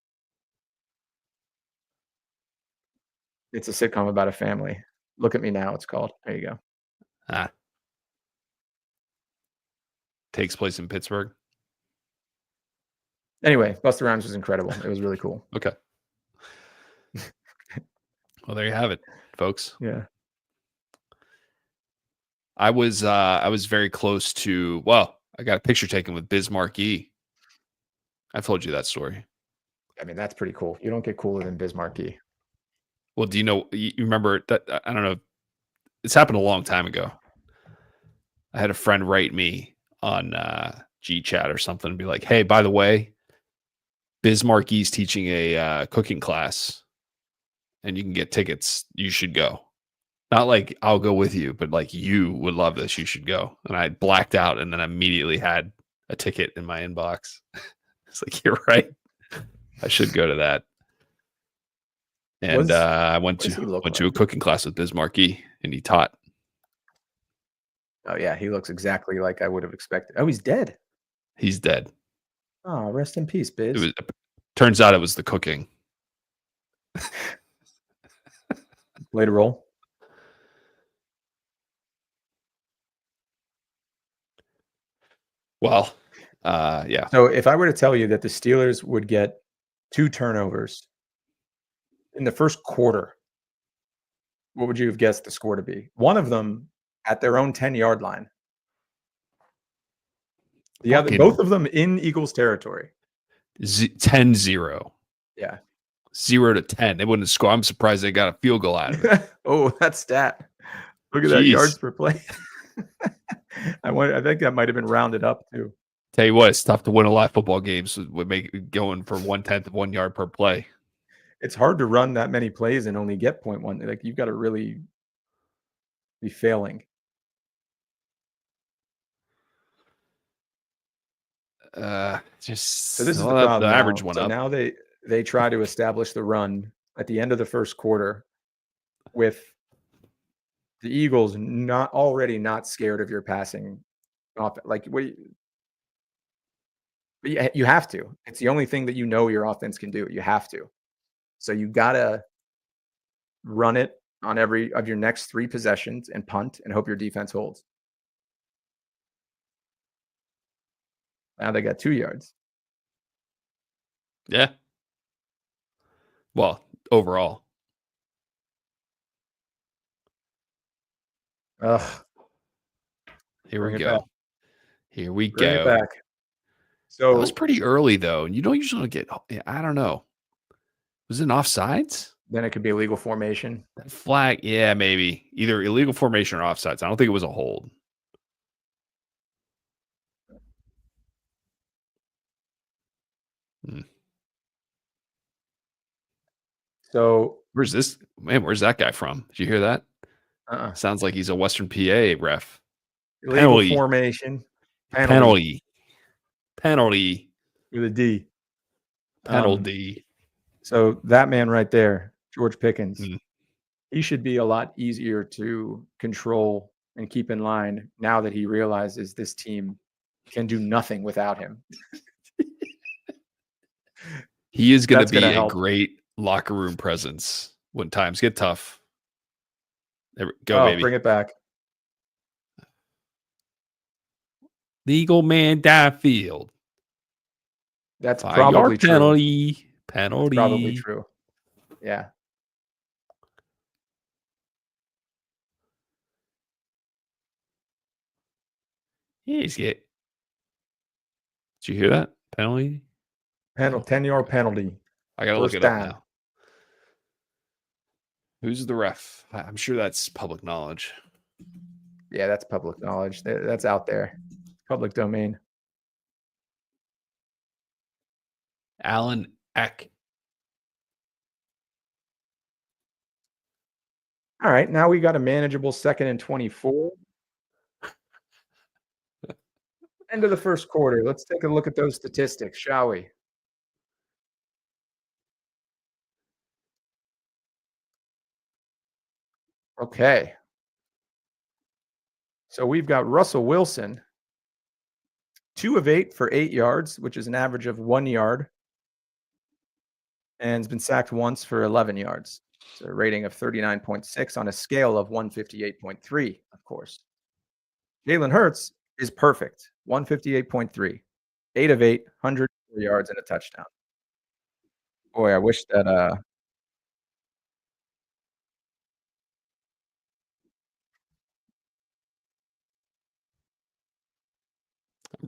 it's a sitcom about a family. Look at Me Now, it's called. There you go. Ah, takes place in Pittsburgh. Anyway, Busta Rhymes was incredible. It was really cool. Okay. Well, there you have it, folks. Yeah. I was very close to, well, I got a picture taken with Biz Markie. I've told you that story. I mean, that's pretty cool. You don't get cooler than Biz Markie. Well, do you know, you remember that? I don't know. It's happened a long time ago. I had a friend write me on GChat or something and be like, hey, by the way, Biz Markie's teaching a cooking class and you can get tickets. You should go. Not like I'll go with you, but like you would love this. You should go. And I blacked out and then immediately had a ticket in my inbox. It's like, you're right. I should go to that. And I went to a cooking class with Biz Markie, and he taught. Oh yeah, he looks exactly like I would have expected. Oh, he's dead. He's dead. Oh, rest in peace, Biz. Turns out it was the cooking. Played a role. Well, yeah. So if I were to tell you that the Steelers would get 2 turnovers in the first quarter, what would you have guessed the score to be? One of them at their own 10-yard line. The other, both of them in Eagles territory. 10-0. Yeah. 0-10. They wouldn't score. I'm surprised they got a field goal out of it. Oh, that stat. Look at that, yards per play. I think that might have been rounded up too. Tell you what, it's tough to win a lot of football games with going for 1/10 of 1 yard per play. It's hard to run that many plays and only get 0.1. Like, you've got to really be failing. So this is the problem. The average went up. Now they try to establish the run at the end of the first quarter with the Eagles not scared of your passing off. Like, you have to. It's the only thing that your offense can do. You have to. So you gotta run it on every of your next 3 possessions and punt and hope your defense holds. Now they got 2 yards. Yeah. Well, overall. Ugh, Here we bring it back. go. Here we Bring it go. back. That was So pretty early though. You don't usually get I don't know. Was it an offsides? then it could be a legal formation. That flag, yeah, maybe. Either illegal formation or offsides. I don't think it was a hold. Hmm. So Where's this man? Where's that guy from? Did you hear that? uh-uh. Sounds like he's a Western PA ref. Illegal Penalty. formation, penalty Penalty. Penalty. with a D. Penalty. So that man right there, George Pickens, Hmm. he should be a lot easier to control and keep in line now that he realizes this team can do nothing without him. He is going to That's gonna be a help. great locker room presence when times get tough. Go, Oh, baby. bring it back. Legal man downfield. That's 5 probably yard true. penalty. Penalty. Probably true. Yeah. Yeah, he's get. Did you hear that? Penalty? 10-yard penalty. I got to look First it up down. now. Who's the ref? I'm sure that's public knowledge. Yeah, that's public knowledge. That's out there. Public domain. Alan Eck. All right, now we got a manageable 2nd and 24. End of the first quarter. Let's take a look at those statistics, shall we? Okay. So we've got Russell Wilson, 2 of 8 for 8 yards, which is an average of 1 yard, and has been sacked once for 11 yards. It's a rating of 39.6 on a scale of 158.3, of course. Jalen Hurts is perfect, 158.3, 8 of 8, 104 yards and a touchdown. Boy, I wish that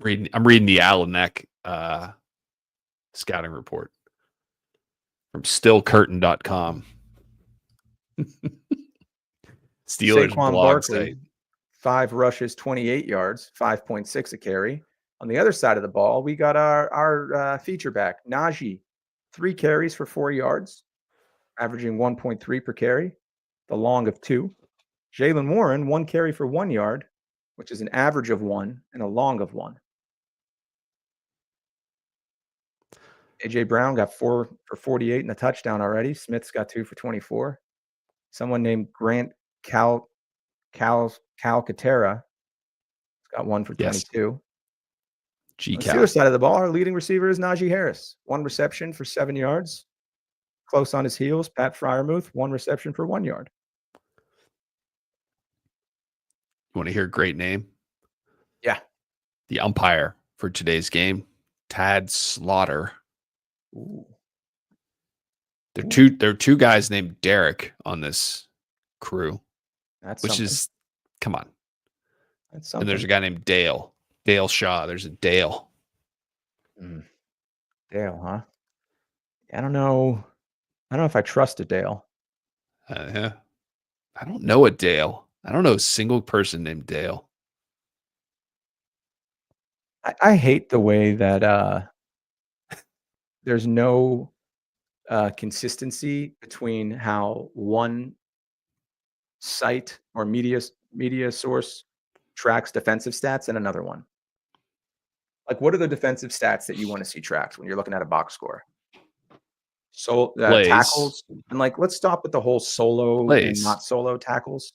I'm reading the Alan Eck scouting report from stillcurtain.com. Steelers Saquon blog Barkley, site. 5 rushes, 28 yards, 5.6 a carry. On the other side of the ball, we got our feature back, Najee, 3 carries for 4 yards, averaging 1.3 per carry, the long of 2. Jalen Warren, 1 carry for 1 yard, which is an average of 1 and a long of 1. AJ Brown got 4 for 48 and a touchdown already. Smith's got 2 for 24. Someone named Grant Calcaterra has got 1 for Yes. 22. On the GCal. other side of the ball, our leading receiver is Najee Harris. 1 reception for 7 yards. Close on his heels, Pat Freiermuth, 1 reception for 1 yard. You want to hear a great name? Yeah. The umpire for today's game, Tad Slaughter. Ooh. There are two guys named Derek on this crew, That's which something. is, come on. That's And there's a something. guy named Dale Shaw. There's a Dale. Dale, huh? I don't know. I don't know if I trust a Dale. Yeah. I don't know a Dale. I don't know a single person named Dale. I hate the way that there's no consistency between how one site or media source tracks defensive stats and another one. Like, what are the defensive stats that you want to see tracked when you're looking at a box score? So Plays. tackles, and like, let's stop with the whole solo and Plays. not solo tackles.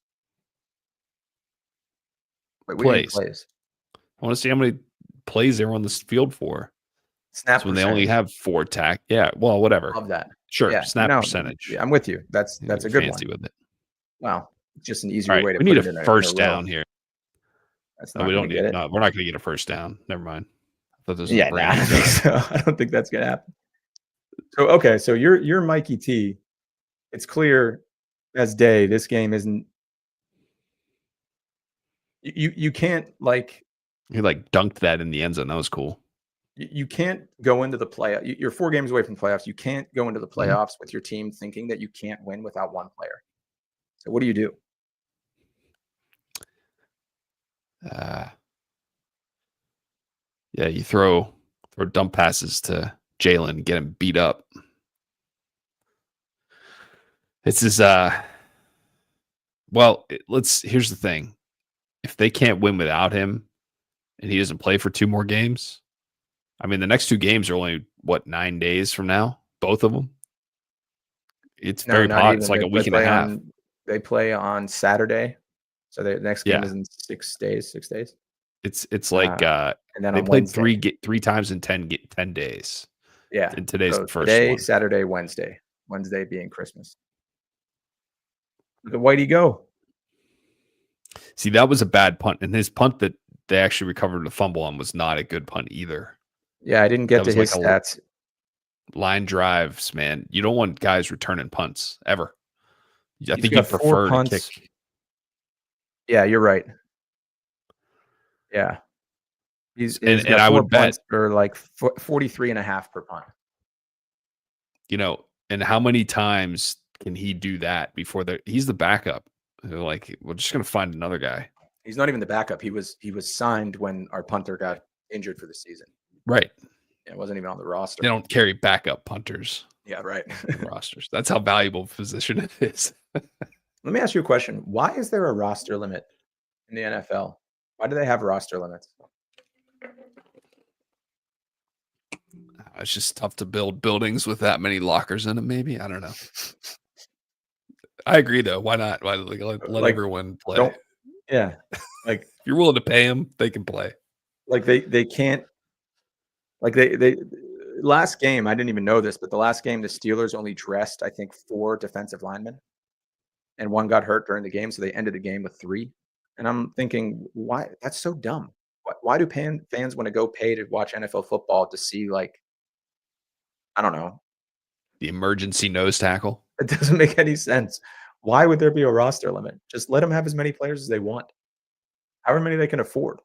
Wait, what do you mean plays? I want to see how many plays they were on this field for. Snap when percentage. they only have 4 tack. Yeah, well, whatever. Love that. Sure, Yeah, snap no, percentage. yeah, I'm with you. That's a good fancy one. with it. Wow, it's just an All easier right, way to we put need it a in first in a row. down here. That's No, not we gonna don't get need. it. No, we're not going to get a first down. Never mind. I thought this was Yeah, a brand I new don't think drive. so. I don't think that's gonna happen. So, okay, so you're Mikey T. It's clear as day this game isn't you can't, like He like dunked that in the end zone. That was cool. you can't go into the you're 4 games away from the playoffs. You can't go into the Mhm. playoffs with your team thinking that you can't win without one player. So what do you do? Uh, yeah, you throw dump passes to Jalen, get him beat up. This is well, here's the thing. If they can't win without him and he doesn't play for 2 more games, I mean the next 2 games are only what 9 days from now, both of them. It's No, very not pot. It's even. like a week and a half. They play on Saturday. So the next game Yeah. is in 6 days, 6 days. It's like Uh, and then they on played Wednesday. 3 times in 10 days. Yeah. And today's So the first today, one. Saturday, Wednesday. Wednesday being Christmas. Look at Whitey go. See, that was a bad punt, and his punt that they actually recovered the fumble on was not a good punt either. Yeah, I didn't That get to was like his a stats. line drives, man. You don't want guys returning punts ever. I He's think got you'd 4 prefer to punts. kick. Yeah, you're right. Yeah. He's And got I 4 would bet, punts for like 43 and a half per punt. and how many times can he do that before he's the backup? They're like, we're just gonna find another guy. He's not even the backup. He was signed when our punter got injured for the season. Right. Yeah, it wasn't even on the They roster. don't carry backup punters Yeah, right. on rosters. That's how valuable a position it is. Let me ask you a question. Why is there a roster limit in the NFL? Why do they have roster limits? It's just tough to build buildings with that many lockers in them. Maybe I don't know. I agree though. Why not? Why let Like, everyone play? don't yeah. Like If you're willing to pay them, they can play. they can't like they last game, I didn't even know this, but the last game the Steelers only dressed I think 4 defensive linemen and 1 got hurt during the game, so they ended the game with 3. And I'm thinking, why? That's so dumb. Why do fans want to go pay to watch NFL football to see like I don't know. The emergency nose tackle. It doesn't make any sense. Why would there be a roster limit? Just let them have as many players as they want, however many they can afford.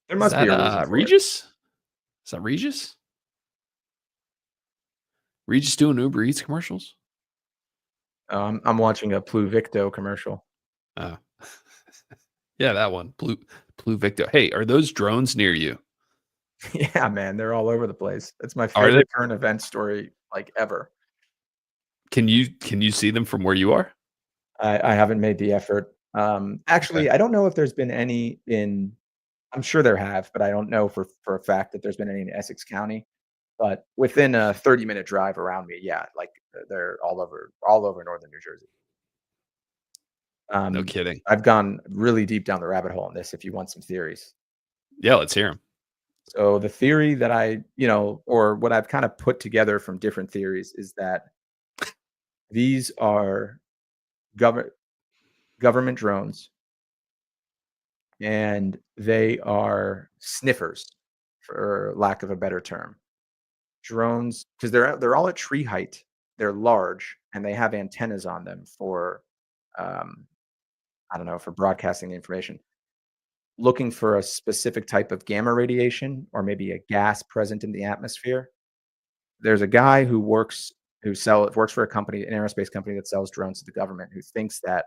There Is must be that a reason for it. Regis? Is that Regis? Regis doing Uber Eats commercials? I'm watching a Pluvicto commercial. Oh. Yeah, that one. Blue Victo. Hey, are those drones near you? Yeah, man, they're all over the place. It's my Are they? favorite current event story like ever. Can you see them from where you are? I haven't made the effort. Okay. Actually, I don't know if there's been any in. I'm sure there have, but I don't know for a fact that there's been any in Essex County. But within a 30-minute drive around me, yeah, like they're all over northern New Jersey. No Um, kidding. I've gone really deep down the rabbit hole on this if you want some theories. Yeah, let's hear them. So the theory that or what I've kind of put together from different theories is that these are government government drones and they are sniffers, for lack of a better term. Drones, because they're all at tree height. They're large and they have antennas on them for um, I don't know, for broadcasting the information. Looking for a specific type of gamma radiation or maybe a gas present in the atmosphere. There's a guy works for a company, an aerospace company that sells drones to the government, who thinks that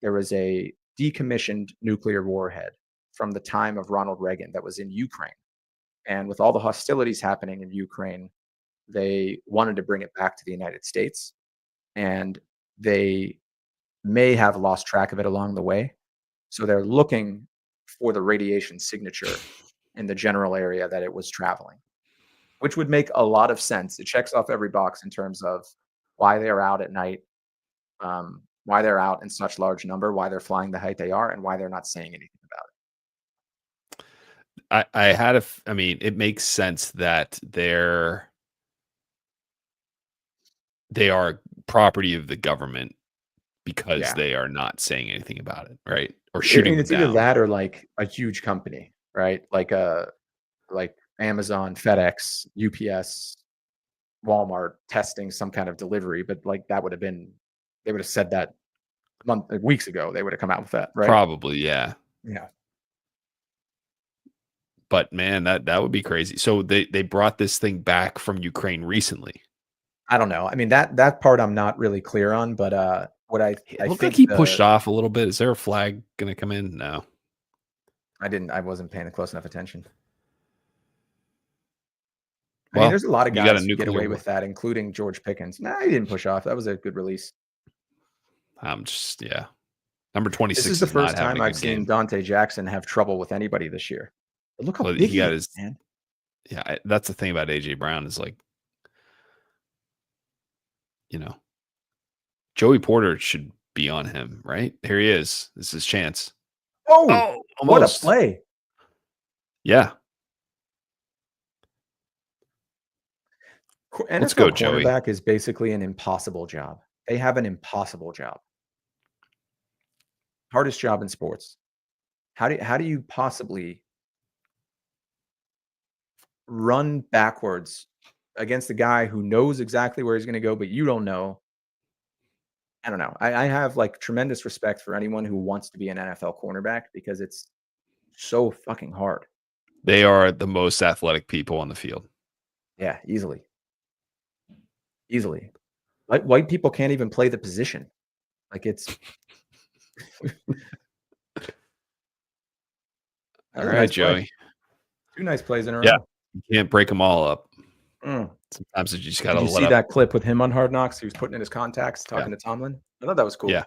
there was a decommissioned nuclear warhead from the time of Ronald Reagan that was in Ukraine. And with all the hostilities happening in Ukraine, they wanted to bring it back to the United States, and they may have lost track of it along the way. So they're looking for the radiation signature in the general area that it was traveling, which would make a lot of sense. It checks off every box in terms of why they are out at night, why they're out in such large number, why they're flying the height they are, and why they're not saying anything about I had I mean, it makes sense that they are property of the government it. because Yeah. they are not saying anything about it, right? Or I shooting mean, them it's either down. that or like a huge company, right? Like like Amazon, FedEx, UPS, Walmart testing some kind of delivery, but like that would have been they would have said that weeks ago. They would have come out with that, right? Probably, yeah. Yeah. But man, that would be crazy. So they brought this thing back from Ukraine recently. I don't know. I mean that part I'm not really clear on, but what It I looked like think he pushed off a little bit. Is there a flag gonna come in? No. I wasn't paying close enough attention. I mean, Well, there's a lot of you got a guys who get nuclear away war. with that, including George Pickens. Nah, he didn't push off. That was a good release. I'm just yeah. Number This is 26 the is not first having time a I've good seen game. Dante Jackson have trouble with anybody this year. But look how Well, big he he got is, his man. yeah. That's the thing about AJ Brown is like, you know, Joey Porter should be on him, right? Here he is. This is his chance. Oh, Oh, what a almost. play. Yeah. Let's go, NFL Joey. cornerback is basically an impossible job. They have an impossible job. Hardest job in sports. How do you possibly run backwards against a guy who knows exactly where he's going to go, but you don't know? I don't know. I have like tremendous respect for anyone who wants to be an NFL cornerback because it's so fucking hard. They are the most athletic people on the field. Yeah, easily. Easily. White people can't even play the position. Like it's that All was a right, nice play. Joey. 2 nice plays in a Yeah. row. You can't break them all up. Mm. Sometimes you just got Did to you let see up. that clip with him on Hard Knocks? He was putting in his contacts, Yeah. talking to Tomlin. I thought that was cool. Yeah.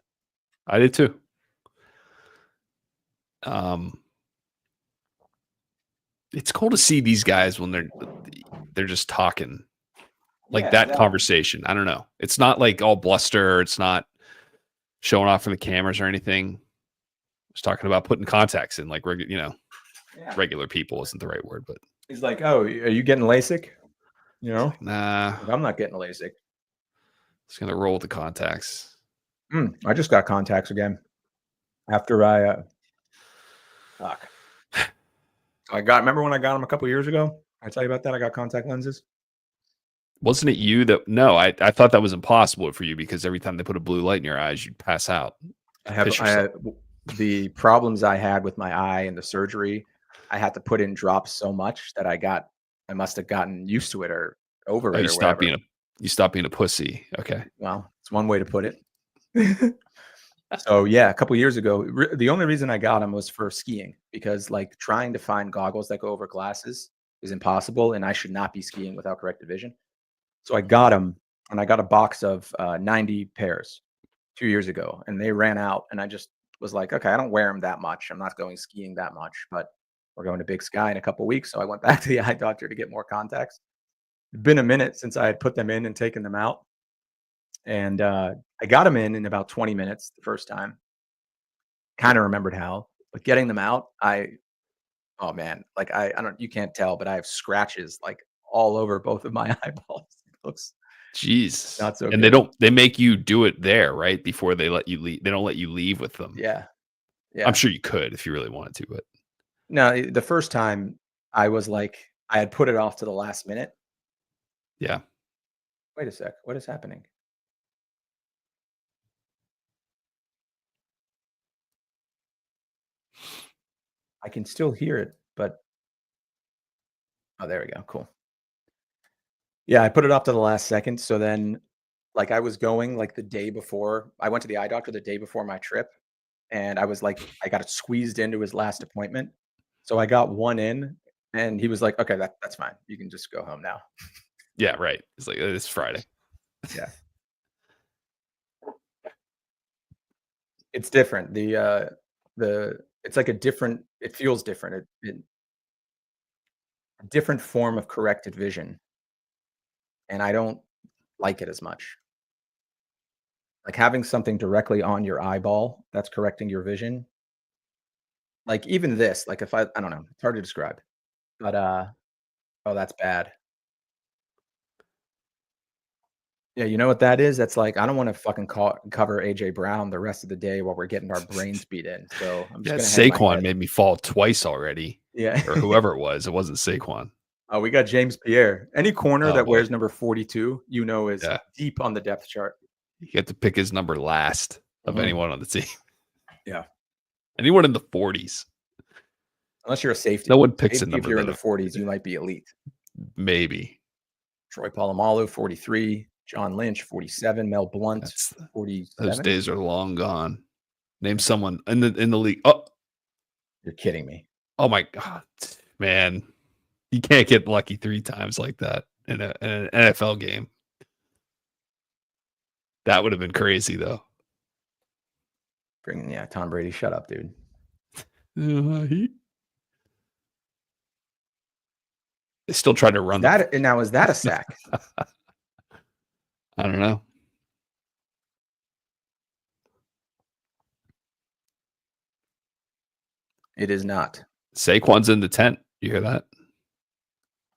I did too. Um, it's cool to see these guys when they're just talking like Yeah, that exactly. conversation. I don't know. It's not like all bluster. It's not showing off for the cameras or anything. Just talking about putting contacts in, like Yeah. regular people isn't the right word, but He's like, "Oh, are you getting LASIK?" You know? nah, Like, I'm not getting LASIK. just gonna roll with the contacts. I just got contacts again after I fuck. Remember when I got them a couple years ago? I tell you about that. I got contact lenses. Wasn't it you that? No, I thought that was impossible for you because every time they put a blue light in your eyes, you'd pass out. Piss I yourself. the problems I had with my eye and the surgery. I had to put in drops so much that I must have gotten used to it or over Oh, it or whatever. you stopped being a pussy. Okay. Well, it's one way to put it. So yeah, a couple years ago, the only reason I got them was for skiing because like trying to find goggles that go over glasses is impossible, and I should not be skiing without corrected vision. So I got them, and I got a box of 90 pairs 2 years ago, and they ran out, and I just was like, okay, I don't wear them that much. I'm not going skiing that much, but we're going to Big Sky in a couple weeks, so I went back to the eye doctor to get more contacts. It's been a minute since I had put them in and taken them out. And I got them in about 20 minutes the first time. Kind of remembered how, but getting them out, oh man, like I don't, you can't tell, but I have scratches like all over both of my eyeballs. It looks Jeez. not so And good. they make you do it there, right? Before they let you leave. They don't let you leave with them. Yeah, I'm yeah. sure you could if you really wanted to, but No, the first time I was like, I had put it off to the last minute. yeah. Wait a sec, what is happening? I can still hear it, but oh, there we go. Cool. Yeah, I put it off to the last second. So then, like, I was going like the day before. I went to the eye doctor the day before my trip, and I was like, I got it squeezed into his last appointment. So I got one in, and he was like, "Okay, that's fine. You can just go home now." Yeah, right. It's like it's Friday. Yeah, it's different. The it's like a different. It feels different. A different form of corrected vision, and I don't like it as much. Like having something directly on your eyeball that's correcting your vision. Like even this, like if I don't know, it's hard to describe. But oh, that's bad. Yeah, you know what that is? That's like I don't want to fucking cover AJ Brown the rest of the day while we're getting our brains beat in. So I'm just Yeah, gonna hang my Saquon head. made me fall twice already. Yeah. or whoever it was. It wasn't Saquon. Oh, we got James Pierre. Any corner Oh that boy, wears number 42, is yeah. deep on the depth chart. You get to pick his number last of Mhm. anyone on the team. Yeah. Anyone in the 40s. Unless you're a No safety. one picks a Maybe if number you're in the that 40s, you might be elite. maybe. Troy Polamalu, 43. John Lynch, 47. Mel Blount, Those 47. days are long gone. Name someone in the league. Oh, You're kidding me. oh my god, man. You can't get lucky 3 times like that in an NFL game. That would have been crazy though. Tom Brady. Shut up, dude. They still try to run the Is that a sack? I don't know. It is not. Saquon's in the tent. You hear that?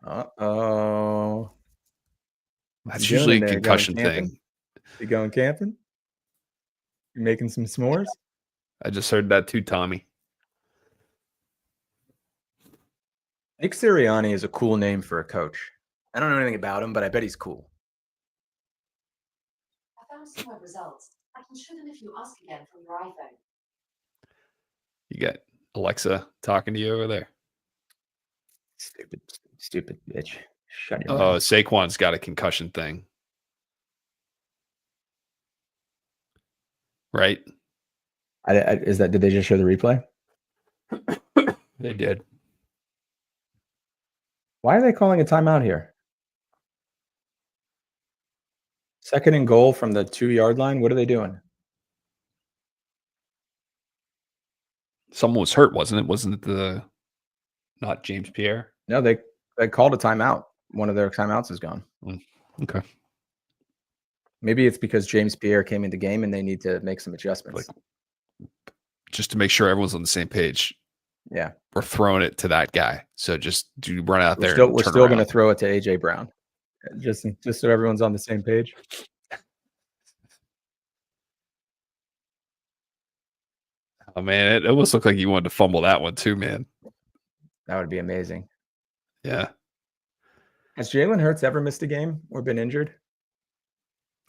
Uh-oh. That's usually a concussion thing. You going camping? You making some s'mores? I just heard that too, Tommy. Nick Sirianni is a cool name for a coach. I don't know anything about him, but I bet he's cool. I found some web results. I can show them if you ask again from your iPhone. You got Alexa talking to you over there. Stupid bitch. Shut your Oh, mouth. Saquon's got a concussion thing. Right? Did they just show the replay? They did. Why are they calling a timeout here? 2nd and goal from the 2-yard line. What are they doing? Someone was hurt, wasn't it? Wasn't it not James Pierre? No, they called a timeout. One of their timeouts is gone. Okay. Maybe it's because James Pierre came into game and they need to make some adjustments. Just to make sure everyone's on the same page. Yeah. We're throwing it to that guy. So just do run out there. We're still going to throw it to AJ Brown. Just so everyone's on the same page. Oh man, it almost looked like you wanted to fumble that one too, man. That would be amazing. Yeah. Has Jalen Hurts ever missed a game or been injured?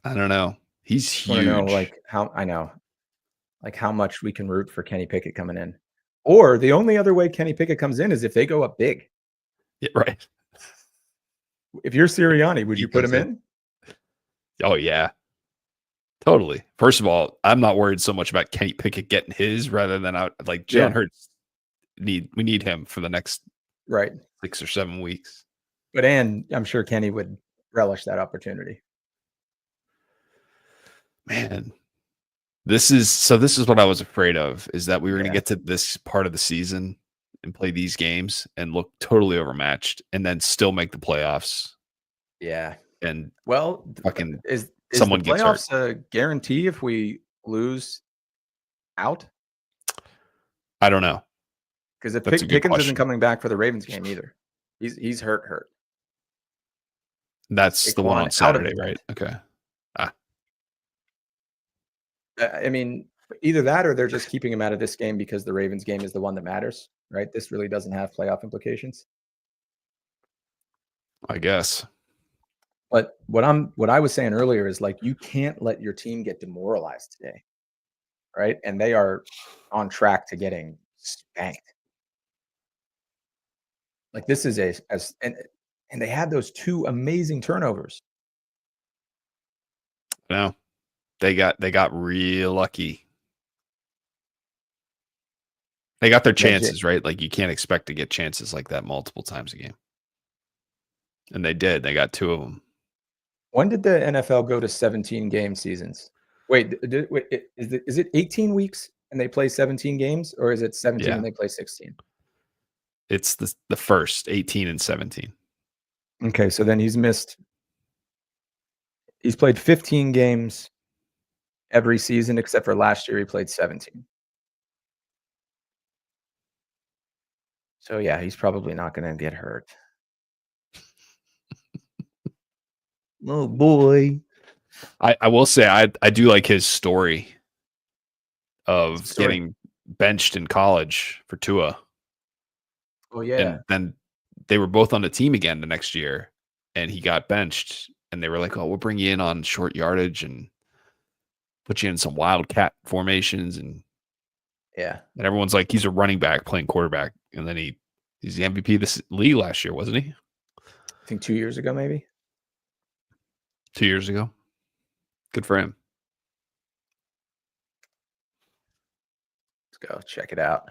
I don't know. He's huge. I know, how much we can root for Kenny Pickett coming in. Or the only other way Kenny Pickett comes in is if they go up big. Yeah, right. If you're Sirianni, would you put him in? Oh yeah. Totally. First of all, I'm not worried so much about Kenny Pickett getting his rather than Jalen Hurts. We need him for the next 6 or 7 weeks. But I'm sure Kenny would relish that opportunity. Man, this is what I was afraid of, is that we were going to get to this part of the season and play these games and look totally overmatched and then still make the playoffs. Yeah. And fucking is someone the gets playoffs hurt. a guarantee if we lose out? I don't know. Because if Pickens isn't coming back for the Ravens game either. He's hurt. That's the one on Saturday, right? Okay. I mean, either that or they're just keeping him out of this game because the Ravens game is the one that matters, right? This really doesn't have playoff implications. I guess. But what I was saying earlier is you can't let your team get demoralized today, right? And they are on track to getting spanked. This is and they had those 2 amazing turnovers. No. They got real lucky. They got their chances, right? You can't expect to get chances like that multiple times a game. And they did. They got 2 of them. When did the NFL go to 17 game seasons? Wait, is it 18 weeks and they play 17 games, or is it 17 and they play 16? It's the first 18 and 17. Okay, so then he's played 15 games every season except for last year he played 17. So yeah, he's probably not going to get hurt. Oh boy. I will say I do like his story of getting benched in college for Tua. Oh yeah. And then they were both on the team again the next year, and he got benched. And they were like, "Oh, we'll bring you in on short yardage and put you in some wildcat formations." And Yeah. everyone's like, "He's a running back playing quarterback." And then he's the MVP of this league last year, wasn't he? I think 2 years ago, maybe. 2 years ago. Good for him. Let's go check it out.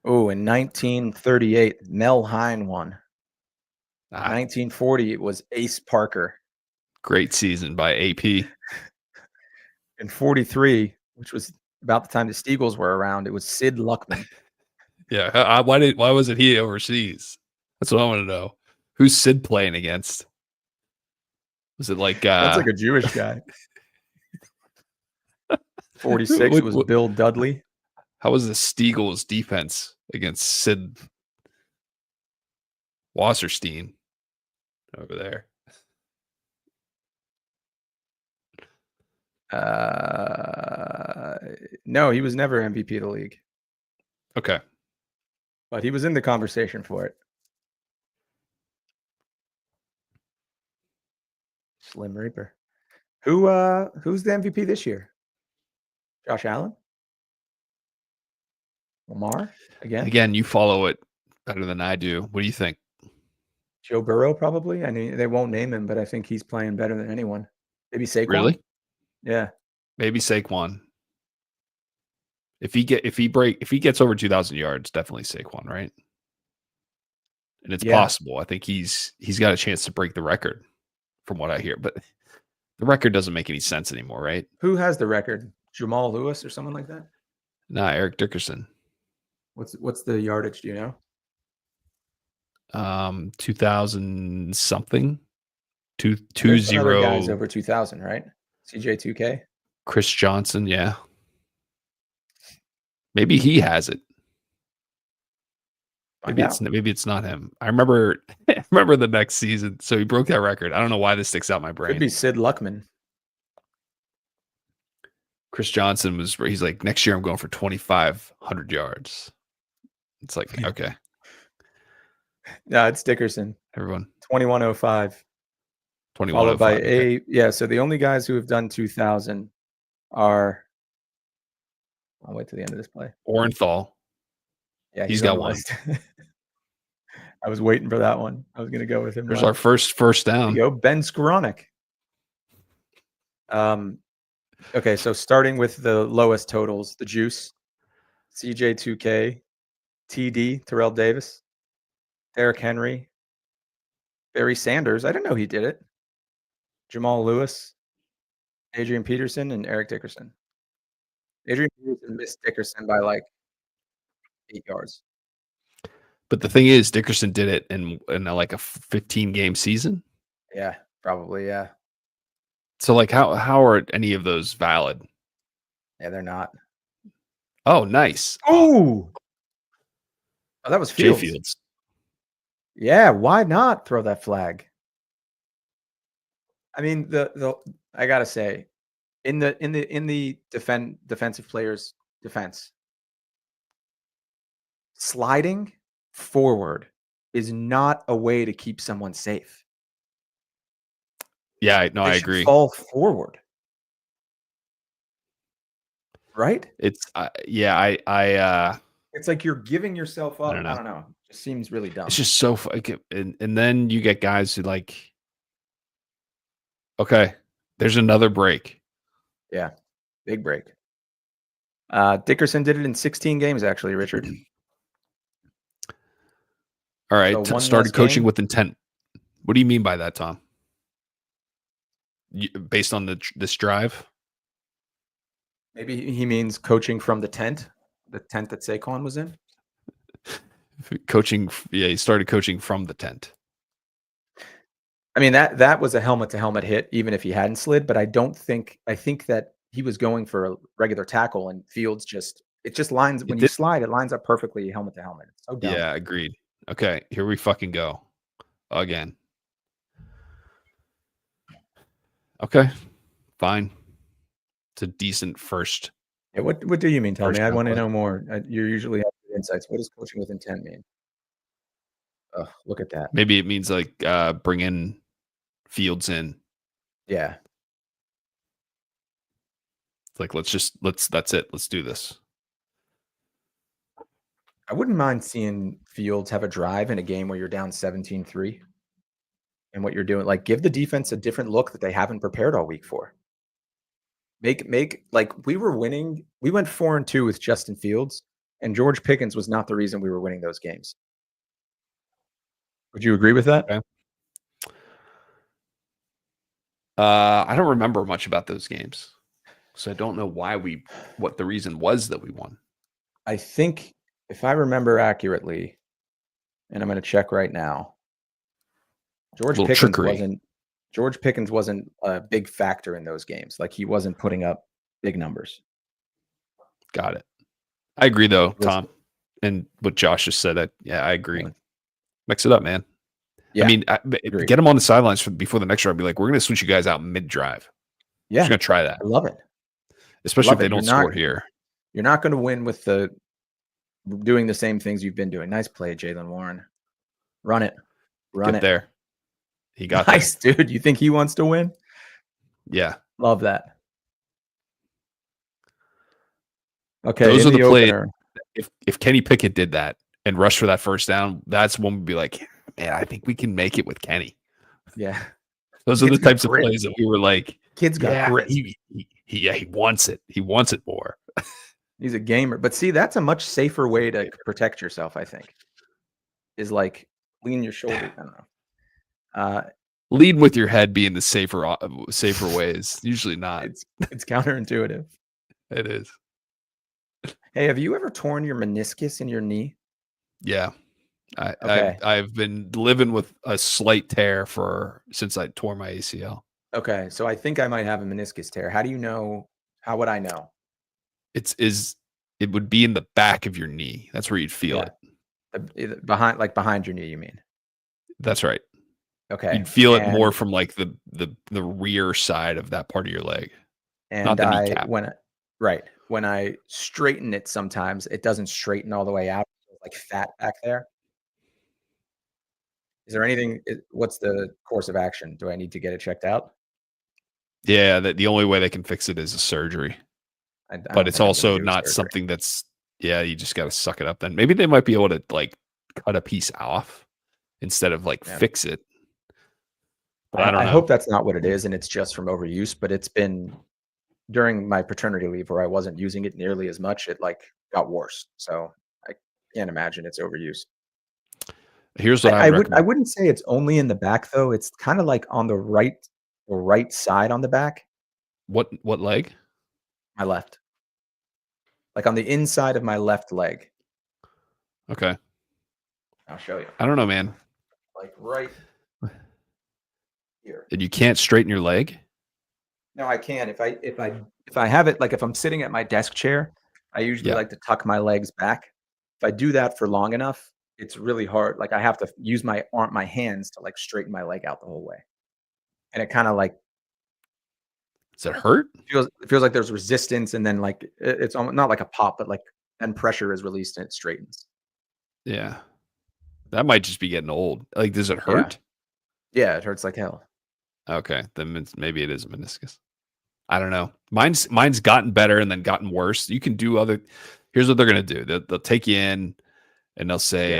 Oh, in 1938, Mel Hine won. 1940, it was Ace Parker. Great season by AP. In 43, which was about the time the Steagles were around, it was Sid Luckman. Yeah. Why wasn't he overseas? That's what I want to know. Who's Sid playing against? Was it like That's like a Jewish guy. 46, it was Bill Dudley. How was the Steagles defense against Sid Wasserstein over there? No, he was never MVP of the league, Okay. but he was in the conversation for it. Slim Reaper. Who's the MVP this year? Josh Allen? Lamar again? Again, you follow it better than I do. What do you think? Joe Burrow probably. I mean, they won't name him, but I think he's playing better than anyone. Maybe Saquon. Really? Yeah. Maybe Saquon. If he gets over 2,000 yards, definitely Saquon, right? And it's possible. I think he's got a chance to break the record, from what I hear. But the record doesn't make any sense anymore, right? Who has the record? Jamal Lewis or someone like that? Nah, Eric Dickerson. What's the yardage? Do you know? 2,000 something. There's some other 2-0. guys over 2,000, right? CJ2K. Chris Johnson, yeah. Maybe he has it. Maybe it's not him. I remember the next season. So he broke that record. I don't know why this sticks out in my brain. Could be Sid Luckman. Chris Johnson he's like, next year I'm going for 2,500 yards. It's like, okay. No, it's Dickerson. Everyone. 2105. 2105. Followed by yeah. So the only guys who have done 2,000 are. I'll wait till the end of this play. Orenthal. Yeah, he's got one. I was waiting for that one. I was going to go with him. There's our first down. There you go, Ben Skoranek. Okay, so starting with the lowest totals, the Juice, CJ2K, TD, Terrell Davis, Derrick Henry, Barry Sanders. I didn't know he did it. Jamal Lewis, Adrian Peterson, and Eric Dickerson. Adrian Peterson missed Dickerson by like 8 yards. But the thing is, Dickerson did it in like a 15-game season. Yeah, probably. Yeah. So like, how are any of those valid? Yeah, they're not. Oh, nice. Oh, that was Fields. Jay Fields. Yeah, why not throw that flag? I mean, I gotta say, in the defensive players' defense, sliding forward is not a way to keep someone safe. Yeah, no, I agree. Fall forward, right? It's it's like you're giving yourself up. I don't know. It just seems really dumb. It's just so and then you get guys who like, okay, there's another break. Yeah, big break. Dickerson did it in 16 games, actually, Richard. All right, So started coaching with intent. What do you mean by that, Tom? Based on this drive? Maybe he means coaching from the tent that Saquon was in. Coaching, yeah, he started coaching from the tent. I mean, that was a helmet-to-helmet hit, even if he hadn't slid. But I think that he was going for a regular tackle, and Fields just lines when you slide, it lines up perfectly helmet-to-helmet. It's so dumb. Yeah, agreed. Okay, here we fucking go again. Okay, fine. It's a decent first. Yeah, what do you mean? Tell me. I want to know more. You're usually insights. What does coaching with intent mean? Oh, look at that. Maybe it means like bringing Fields in. Yeah. It's like that's it. Let's do this. I wouldn't mind seeing Fields have a drive in a game where you're down 17-3 and what you're doing. Like, give the defense a different look that they haven't prepared all week for. Make like we were winning. We went 4-2 with Justin Fields, and George Pickens was not the reason we were winning those games. Would you agree with that? Okay. I don't remember much about those games, so I don't know what the reason was that we won. I think if I remember accurately, and I'm going to check right now, George Pickens wasn't a big factor in those games. Like, he wasn't putting up big numbers. Got it. I agree though, Tom, and what Josh just said. I agree. Mix it up, man. Yeah, I mean, agree. get them on the sidelines before the next drive. Be like, we're going to switch you guys out mid-drive. Yeah, we're going to try that. I love it. Especially if they don't score here. You're not going to win with doing the same things you've been doing. Nice play, Jaylen Warren. Run it. Get there. He got nice, there. Dude. You think he wants to win? Yeah. Love that. Okay. Those are the plays. If Kenny Pickett did that and rushed for that first down, that's when we'd be like, man, I think we can make it with Kenny. Yeah. Those are the types of plays that we were like, kid's got grit. He wants it. He wants it more. He's a gamer. But see, that's a much safer way to protect yourself, I think. Is like lean your shoulder. I don't know. Lead with your head being the safer ways. Usually not. It's counterintuitive. It is. Hey, have you ever torn your meniscus in your knee? Yeah. I've been living with a slight tear since I tore my ACL. Okay, so I think I might have a meniscus tear. How do you know? How would I know? It would be in the back of your knee. That's where you'd feel it. Behind your knee, you mean? That's right. Okay. You'd feel it more from like the rear side of that part of your leg. And not the kneecap. When I straighten it, sometimes it doesn't straighten all the way out. Like fat back there. Is there anything? What's the course of action? Do I need to get it checked out? Yeah, the only way they can fix it is a surgery. But it's also not something that's. Yeah, you just got to suck it up. Then maybe they might be able to like cut a piece off instead of like fix it. But I don't know. I hope that's not what it is, and it's just from overuse. But it's been during my paternity leave where I wasn't using it nearly as much. It like got worse. So I can't imagine it's overuse. Here's what I wouldn't say it's only in the back though. It's kind of like on the right side on the back. What leg? My left. Like on the inside of my left leg. Okay. I'll show you. I don't know, man. Like right here. And you can't straighten your leg? No, I can. If I have it, like if I'm sitting at my desk chair, I usually like to tuck my legs back. If I do that for long enough, it's really hard. Like I have to use my hands to like straighten my leg out the whole way. And it kind of like. Does it hurt? It feels like there's resistance, and then like it's almost not like a pop, but like then pressure is released and it straightens. Yeah. That might just be getting old. Like, does it hurt? Yeah, it hurts like hell. Okay, then maybe it is a meniscus. I don't know. Mine's gotten better and then gotten worse. You can do other. Here's what they're gonna do. They'll take you in, and they'll say,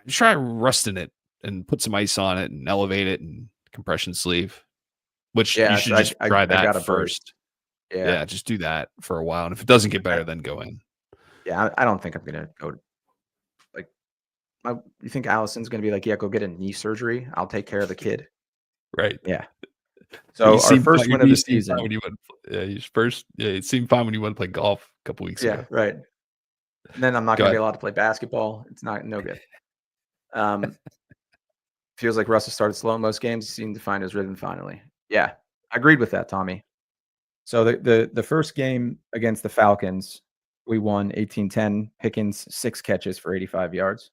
"Try rusting it and put some ice on it and elevate it and compression sleeve." Which you should just try that first. Yeah, just do that for a while, and if it doesn't get better, then go in. Yeah, I don't think I'm gonna go. Like, you think Allison's gonna be like, "Yeah, go get a knee surgery. I'll take care of the kid." Right. Yeah. So our first win of the season. It seemed fine when you went to play golf a couple weeks ago. Yeah, right. And then I'm not going to be allowed to play basketball. It's no good. Feels like Russ has started slow in most games. He seemed to find his rhythm finally. Yeah, I agreed with that, Tommy. So the first game against the Falcons, we won 18-10. Pickens 6 catches for 85 yards.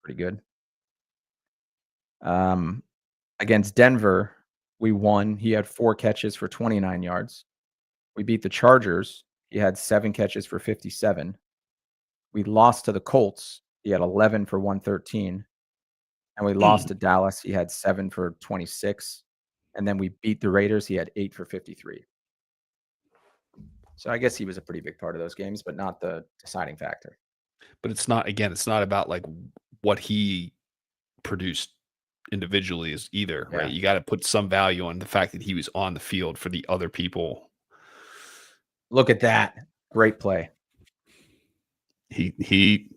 Pretty good. Against Denver, we won. He had 4 catches for 29 yards. We beat the Chargers. He had 7 catches for 57. We lost to the Colts. He had 11 for 113. And we lost to Dallas. He had 7 for 26. And then we beat the Raiders. He had 8 for 53. So I guess he was a pretty big part of those games, but not the deciding factor. But it's not about like what he produced individually is either, right? You got to put some value on the fact that he was on the field for the other people. Look at that. Great play. He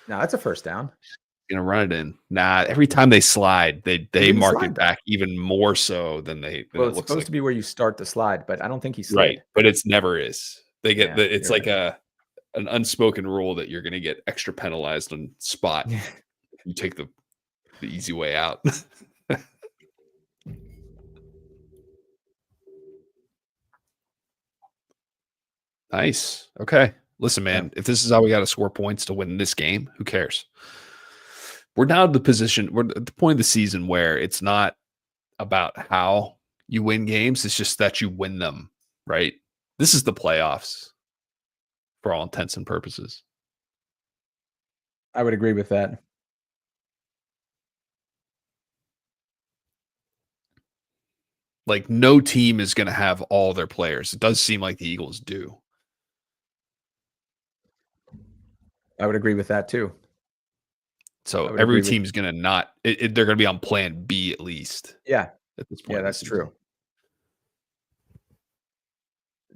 No, that's a first down. Gonna run it in. Nah, every time they slide, they mark it back even more so than they. Well, it's supposed to be where you start the slide, but I don't think he slid. Right, but it's never is. They get it's like an unspoken rule that you're gonna get extra penalized on spot. You take the easy way out. Nice. Okay. Listen, man, if this is how we got to score points to win this game, who cares? We're now at the position, we're at the point of the season where it's not about how you win games. It's just that you win them, right? This is the playoffs for all intents and purposes. I would agree with that. Like no team is going to have all their players. It does seem like the Eagles do. I would agree with that too. So every team is going to not, they're going to be on plan B at least. Yeah. At this point. Yeah, that's true.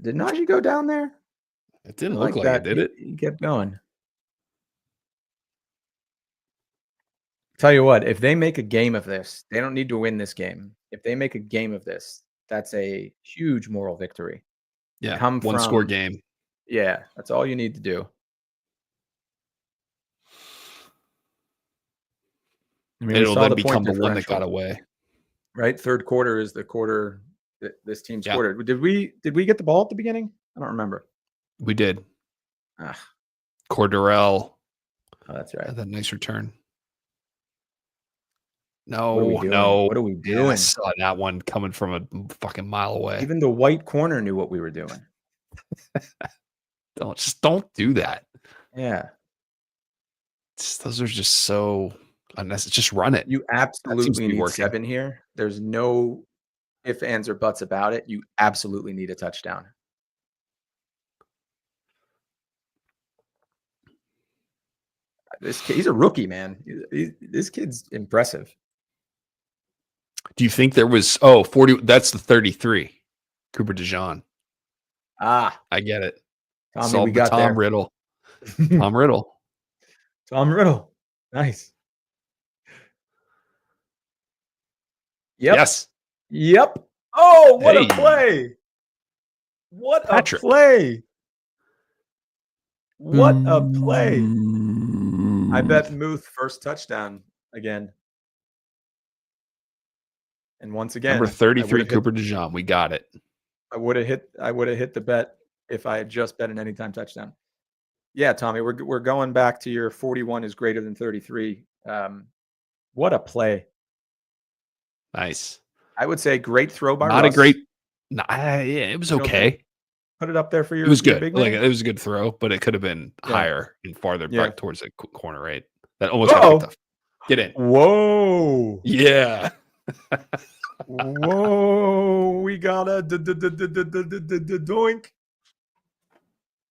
Did Najee go down there? It didn't look like it, did it? He kept going. Tell you what, if they make a game of this, they don't need to win this game. If they make a game of this, that's a huge moral victory. Yeah, one score game. Yeah, that's all you need to do. I mean, it'll then become the one that got away. Right? Third quarter is the quarter that this team scored. Did we get the ball at the beginning? I don't remember. We did. Cordarrelle. Oh, that's right. That nice return. No. What are we doing? I saw that one coming from a fucking mile away. Even the white corner knew what we were doing. Don't do that. Yeah. Those are just so unnecessary. Just run it. You absolutely need 7 here. There's no ifs, ands, or buts about it. You absolutely need a touchdown. This kid, he's a rookie, man. This kid's impressive. Do you think there was 40? That's the 33. Cooper DeJean. I get it. Tommy, we got Tom Riddle. Tom Riddle. Tom Riddle. Nice. Yep. Yes. Yep. Oh, what a play. What a play. What a play. I bet Muth first touchdown again. And once again, number 33, Cooper DeJean. We got it. I would have hit the bet if I had just bet an anytime touchdown. Yeah, Tommy, we're going back to your 41 is greater than 33. What a play. Nice. I would say great throw by Not Russ. a great. It was okay. Put it up there for your. It was good. Big like it was a good throw, but it could have been higher and farther back towards the corner. Right. That almost got picked up. Get in. Whoa. Yeah. Whoa. We got a doink.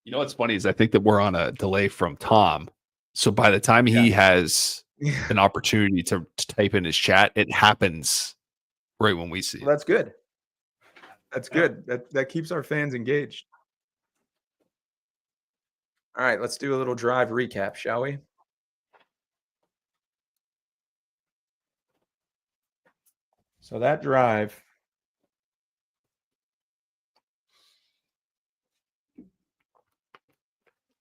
You know what's funny is I think that we're on a delay from Tom. So by the time he has an opportunity to type in his chat, it happens right when we see it. Well, that's good. That's good. That keeps our fans engaged. All right, let's do a little drive recap, shall we? So that drive,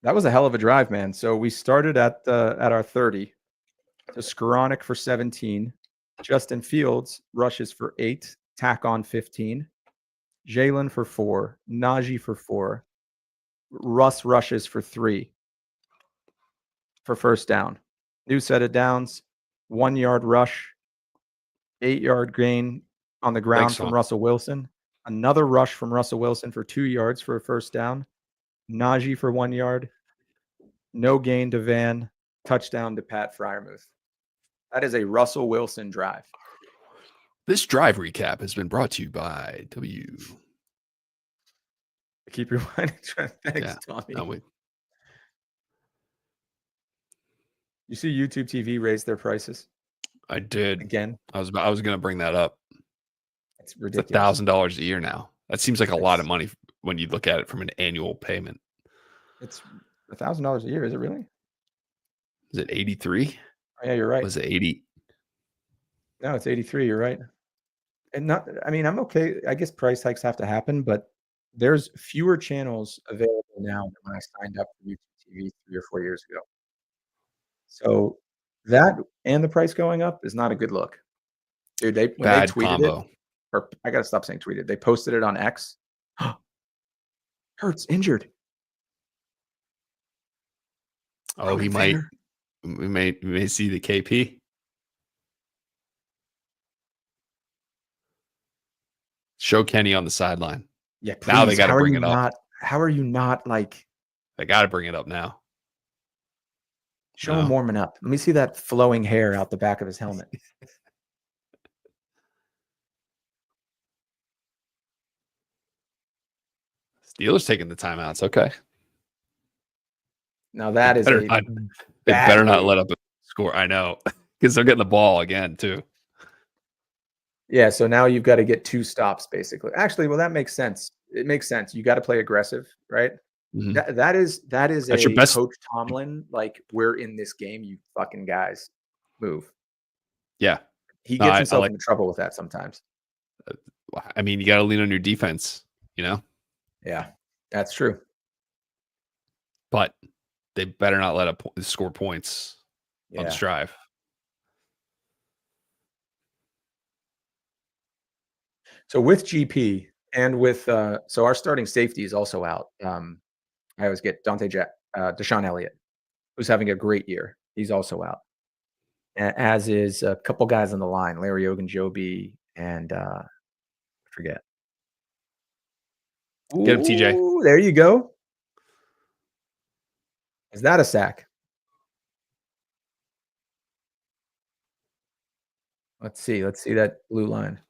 that was a hell of a drive, man. So we started at our 30. So Skoranek for 17. Justin Fields rushes for 8. Tack on 15. Jalen for 4. Najee for 4. Russ rushes for 3 for first down. New set of downs. 1 yard rush. 8-yard gain on the ground from Russell Wilson. Another rush from Russell Wilson for 2 yards for a first down. Najee for 1 yard. no gain to Van, touchdown to Pat Fryermuth. That is a Russell Wilson drive. This drive recap has been brought to you by W. Keep rewinding. Thanks, Yeah. Tommy. No, wait. You see YouTube TV raise their prices I did. again? I was going to bring that up. It's It's ridiculous. $1,000 a year now. That seems like a lot of It's- money when you look at it from an annual payment. It's $1,000 a year. Is it really? Is it 83? Oh, yeah, you're right. Was it 80? No, it's 83. You're right. And not, I mean, I'm okay. I guess price hikes have to happen, but there's fewer channels available now than when I signed up for YouTube TV 3 or 4 years ago. So that and the price going up is not a good look. Dude, when they Bad tweeted combo. it, or I gotta stop saying tweeted. They posted it on X. Hurts injured. Oh, he Broken might. finger. We may see the KP. Show Kenny on the sideline. Yeah, please. Now they got to how are bring you it up. How are you not like They got to bring it up now. show No. him warming up? Let me see that flowing hair out the back of his helmet. Steelers taking the timeouts. Okay. Now that is Better a not- They bad better not move. let up a score. I know. Because they're getting the ball again, too. Yeah, so now you've got to get 2 stops basically. Actually, well, that makes sense. It makes sense. You got to play aggressive, right? Mhm. That is That's a your best- Coach Tomlin, like, we're in this game, you fucking guys. Move. Yeah. He No, gets I himself like- into trouble with that sometimes. I mean, you got to lean on your defense, you know? Yeah, that's true. But they better not let up score points on Yeah. this drive. So with GP and with so our starting safety is also out. I always get Deshaun Elliott, who's having a great year. He's also out. As is a couple guys on the line, Larry Ogunjobi and I forget. Get him, TJ. Ooh, there you go. Is that a sack? Let's see. Let's see that blue line.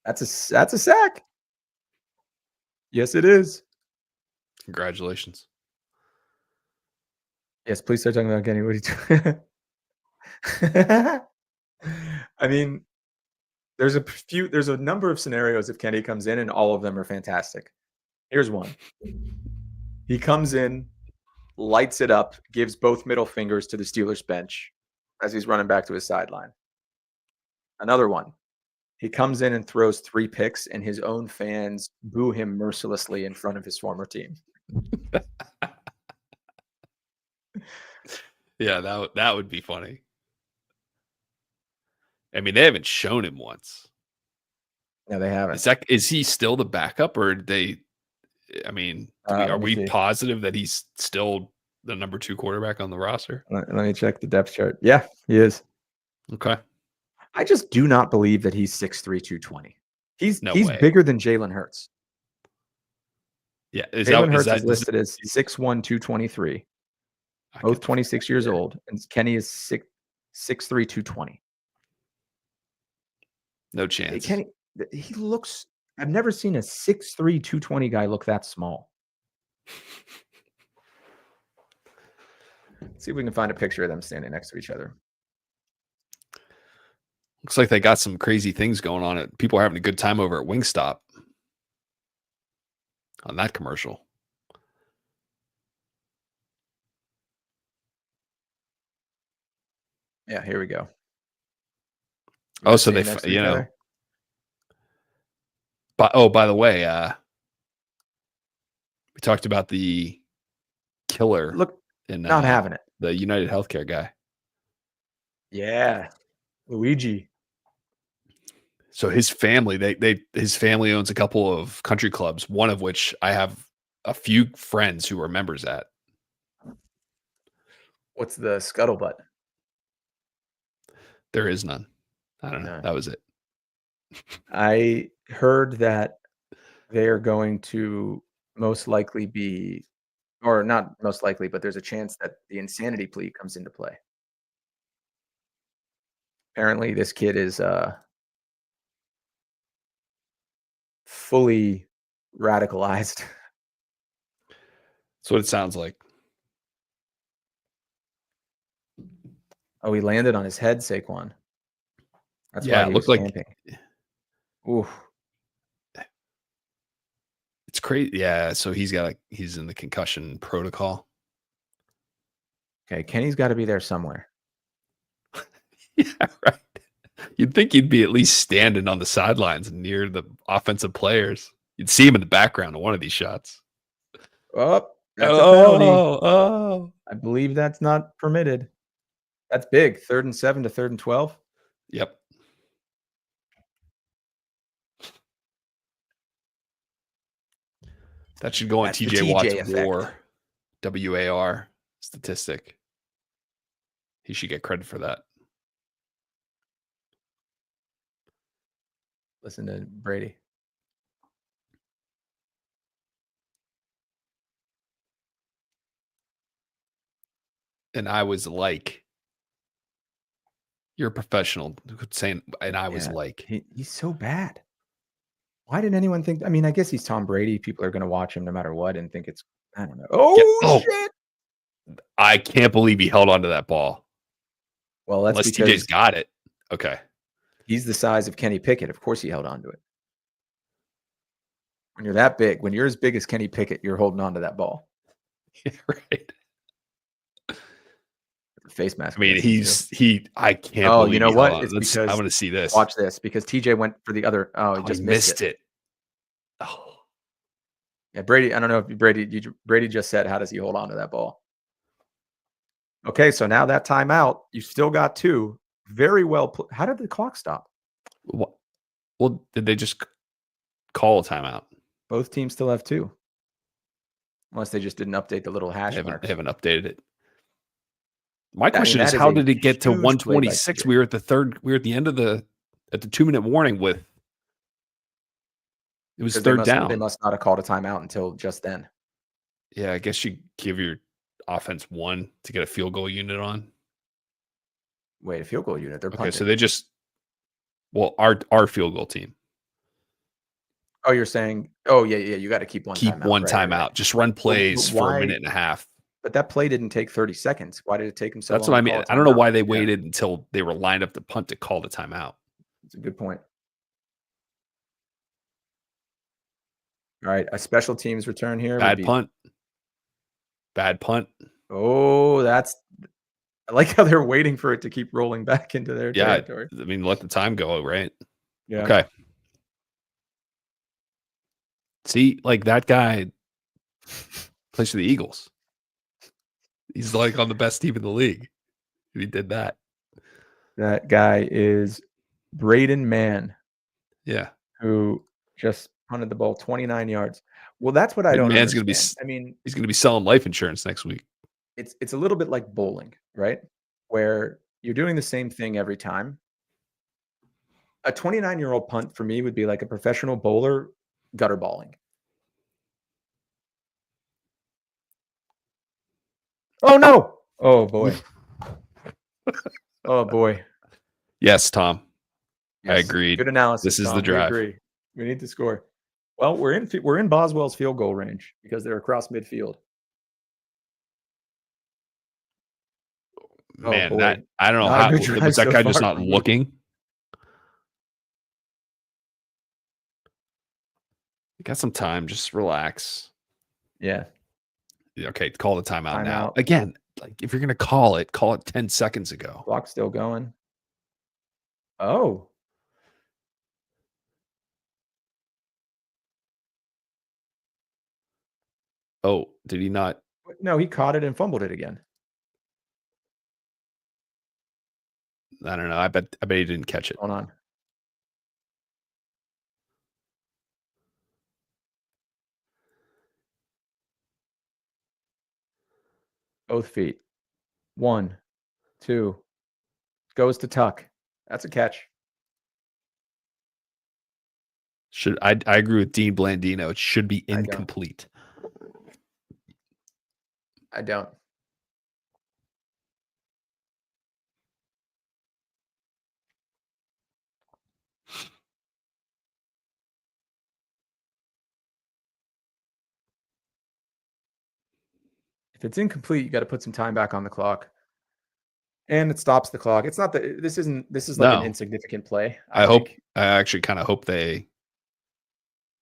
That's a sack. Yes, it is. Congratulations. Yes, please start talking about Kenny. What are you doing? I mean, there's a number of scenarios if Kenny comes in, and all of them are fantastic. Here's one. He comes in, lights it up, gives both middle fingers to the Steelers bench as he's running back to his sideline. Another one. He comes in and throws 3 picks, and his own fans boo him mercilessly in front of his former team. Yeah, that would be funny. I mean, they haven't shown him once. No, they haven't. Is he still the backup, or did they? I mean, are Let me we see. positive that he's still the number 2 quarterback on the roster? Let me check the depth chart. Yeah, he is. Okay. I just do not believe that he's 6'3", 220. He's No way. bigger than Jalen Hurts. Yeah, Jalen Hurts is listed as 6'1", 223. Both 26 years old, and Kenny is 6'3", 220. No chance. Kenny, he looks. I've never seen a 6'3", 220 guy look that small. Let's see if we can find a picture of them standing next to each other. Looks like they got some crazy things going on. People are having a good time over at Wingstop on that commercial. Yeah, here we go. Oh, so they, next to each other? by the way, we talked about the killer. Look, in not having it. The United Healthcare guy. Yeah, Luigi. So his family, his family owns a couple of country clubs, one of which I have a few friends who are members at. What's the scuttlebutt? There is none. I don't know. No. That was it. I heard that they are going to most likely be, or not most likely, but there's a chance that the insanity plea comes into play. Apparently, this kid is fully radicalized. That's what it sounds like. Oh, he landed on his head, Saquon. That's Yeah, why it he was looked like camping. Oof. it's crazy. Yeah, so he's in the concussion protocol. Okay, Kenny's got to be there somewhere. Yeah, right. You'd think he'd be at least standing on the sidelines near the offensive players. You'd see him in the background of one of these shots. Oh, that's a penalty. Oh. I believe that's not permitted. That's big. 3rd and 7 to 3rd and 12. Yep. That should go on That's the TJ Watt's TJ effect. WAR statistic. He should get credit for that. Listen to Brady. And I was like, you're a professional saying, and I was Yeah, like, he's so bad. Why didn't anyone think? I mean, I guess he's Tom Brady. People are going to watch him no matter what and think it's, I don't know. Oh, shit. I can't believe he held onto that ball. Well, that's Unless because TJ's got it. Okay. he's the size of Kenny Pickett. Of course he held on to it. When you're that big, when you're as big as Kenny Pickett, you're holding on to that ball. Yeah, right. The face mask. I mean, I can't Oh, believe you know he what? held on. It's I because want to see this. watch this because TJ went for the other. Oh, he Oh, just he missed it. Oh. Yeah, Brady. I don't know if Brady just said, how does he hold on to that ball? Okay, so now that timeout, you still got 2. Very well. How did the clock stop? What? Well, did they just call a timeout? Both teams still have 2. Unless they just didn't update the little hash marks. They haven't updated it. My I mean, question is, that is how a did it get to huge play by 126? TJ. We were at the end of the 2-minute warning with it was Because third They down. must not have called a timeout until just then. Yeah, I guess you give your offense 1 to get a field goal unit on. Wait, a field goal unit. They're Okay, punting. so they just our field goal team. Oh, you're saying, oh yeah, you got to keep one timeout. Timeout. Just run plays for a minute and a half. But that play didn't take 30 seconds. Why did it take them so long? That's what I mean. I don't know why they waited until they were lined up to punt to call the timeout. That's a good point. All right, a special teams return here. Bad punt. Oh, I like how they're waiting for it to keep rolling back into their territory. I mean, let the time go, right? Yeah. Okay. See, like that guy plays for the Eagles. He's like on the best team in the league. He did that. That guy is Braden Mann. Yeah. Who just punted the ball 29 yards. Well, that's what I don't understand. He's going to be selling life insurance next week. It's a little bit like bowling, right? Where you're doing the same thing every time. A 29-year-old punt for me would be like a professional bowler gutter balling. Oh no! Oh boy! Oh boy! Yes, Tom. Yes. I agreed. Good analysis. This is Tom. the drive. We agree. We need to score. Well, we're in Boswell's field goal range because they're across midfield. Man, boy. I don't know Not a how good drive was that so guy just far not for me. looking. You got some time. Just relax. Yeah. Okay, call the timeout now. Timeout. Again, like if you're gonna call it 10 seconds ago. Clock's still going. Oh. Oh, did he not? No, he caught it and fumbled it again. I don't know. I bet he didn't catch it. Hold on. Both feet. 1, 2. Goes to tuck. That's a catch. I agree with Dean Blandino. It should be incomplete. I don't. If it's incomplete, you got to put some time back on the clock. And it stops the clock. It's not that this is like an No. insignificant play. I think. actually kind of hope they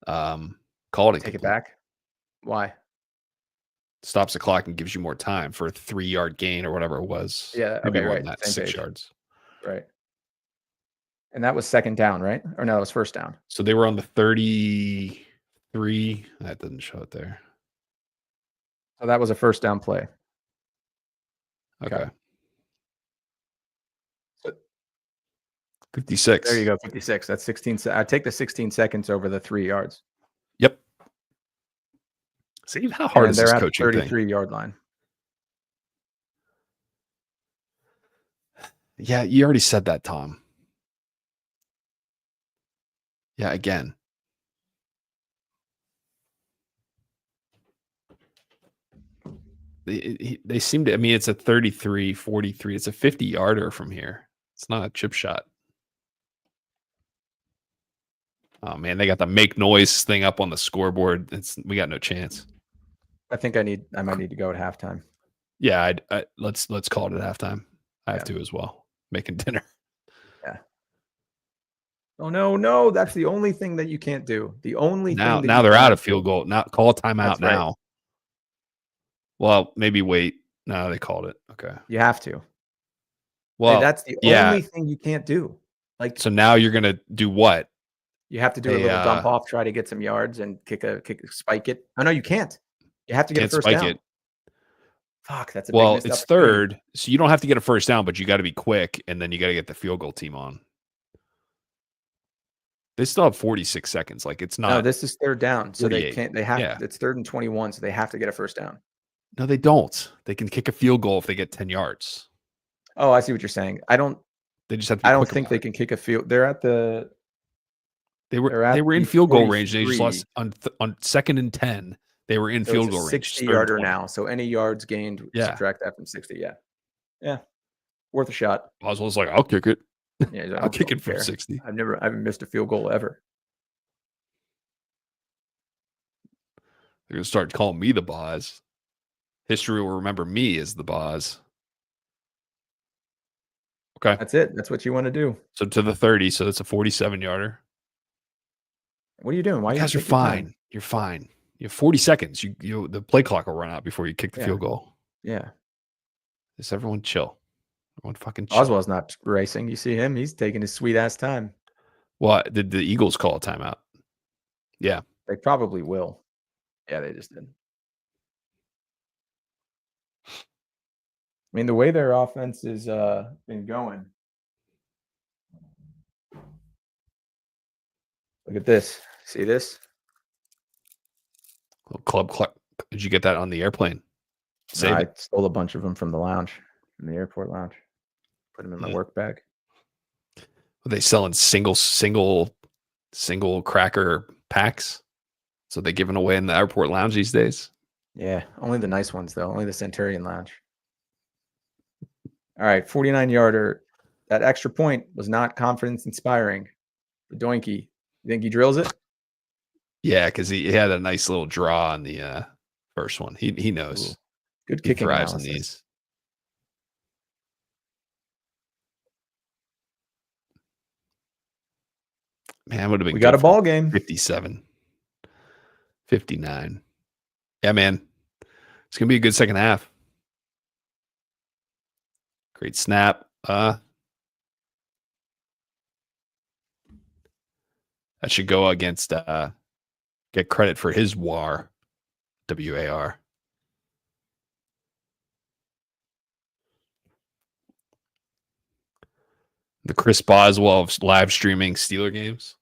call it Take it incomplete. back. Why? Stops the clock and gives you more time for a 3-yard gain or whatever it was. Yeah. Maybe Okay. more Right. than that, Same 6 page. yards. Right. And that was second down, right? Or no, that was first down. So they were on the 33. That didn't show it there. So that was a first down play. Okay. So 56. there you go. 56. That's 16. I take the 16 seconds over the 3 yards. Yep. See how hard And is they're this at the coaching thing? 33-yard line. Yeah, you already said that, Tom. Yeah, again. They seem to, I mean, it's a 33, 43. It's a 50-yarder from here. It's not a chip shot. Oh, man, they got the make noise thing up on the scoreboard. We got no chance. I think I might need to go at halftime. Yeah, let's call it at halftime. I have Yeah. to as well. Making dinner. Yeah. Oh no, that's the only thing that you can't do. The only Now thing that now you they're out cannot of do. field goal. Now call a timeout That's right. now. Well, maybe wait. No, they called it. Okay. You have to. Well, That's the yeah. only thing you can't do. Like, So now you're gonna do what? you have to do a little dump off, try to get some yards, and spike it. Oh no, you can't. You have to get a Can't first spike down. it. Fuck, that's a Well, big missed it's opportunity. third, so you don't have to get a first down, but you got to be quick, and then you got to get the field goal team on. They still have 46 seconds. Like, it's No, not. this is third down, so they 48. can't. They have. Yeah. It's 3rd and 21, so they have to get a first down. No, they don't. They can kick a field goal if they get 10 yards. Oh, I see what you're saying. They just have to be I don't quick think about they it. can kick a field. They're at the. They were in the field goal range. They just 43. lost on 2nd and 10. They were in So field it's a goal range. 60-yarder now. So any yards gained, Yeah. subtract that from 60. Yeah. Yeah. Worth a shot. Oswald's like, I'll kick it. Yeah, he's like, I'll kick don't it from care. 60. I haven't missed a field goal ever. They're going to start calling me the boss. History will remember me as the boss. Okay. That's it. That's what you want to do. So to the 30. So that's a 47-yarder. What are you doing? Why You guys are fine. You're fine. You have 40 seconds. The play clock will run out before you kick the field goal. Yeah. Just everyone chill. Everyone fucking chill. Oswald's not racing. You see him? He's taking his sweet ass time. Well, did the Eagles call a timeout? Yeah. They probably will. Yeah, they just did. I mean, the way their offense has been going. Look at this. See this? Little club clock. Did you get that on the airplane? No, I stole a bunch of them from the lounge, from the airport lounge. Put them in my work bag. Are they selling single cracker packs? So they giving away in the airport lounge these days? Yeah, only the nice ones though. Only the Centurion lounge. All right, 49-yarder. That extra point was not confidence inspiring for Doinky. You think he drills it? Yeah, because he had a nice little draw on the first one. He knows. Ooh, good He kicking thrives on analysis. these. Man, would have been. We got a ball game. 57, 59. Yeah, man. It's gonna be a good second half. Great snap. That should go against get credit for his WAR. WAR. The Chris Boswell of live streaming Steeler games.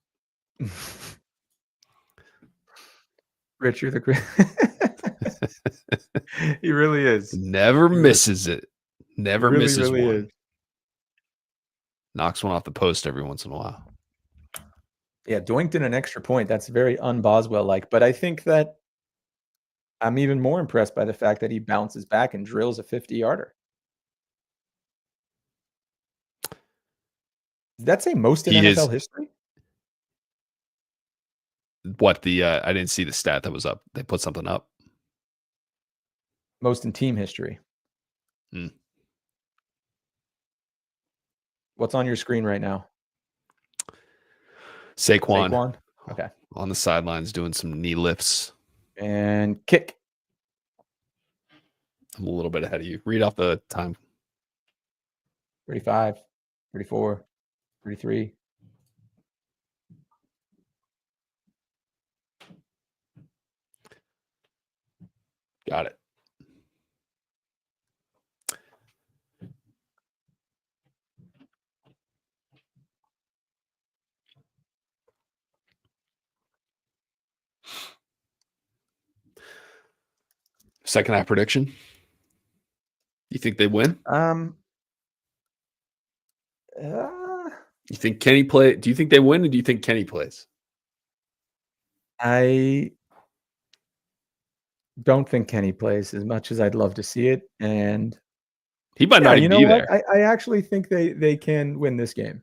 Rich, you're the he really is. Never misses it. Never really, misses really one. is. Knocks one off the post every once in a while. Yeah, doinked in an extra point. That's very un-Boswell like. But I think that I'm even more impressed by the fact that he bounces back and drills a 50-yarder. Did that say most in He NFL is history? what the I didn't see the stat that was up. They put something up. Most in team history. Hmm. What's on your screen right now? Saquon Okay. on the sidelines doing some knee lifts. And kick. I'm a little bit ahead of you. Read off the time. 35, 34, 33. Got it. Second half prediction. You think they win? You think Kenny play? Do you think they win, or do you think Kenny plays? I don't think Kenny plays as much as I'd love to see it. And He might yeah, not you even know be what? there. I actually think they can win this game.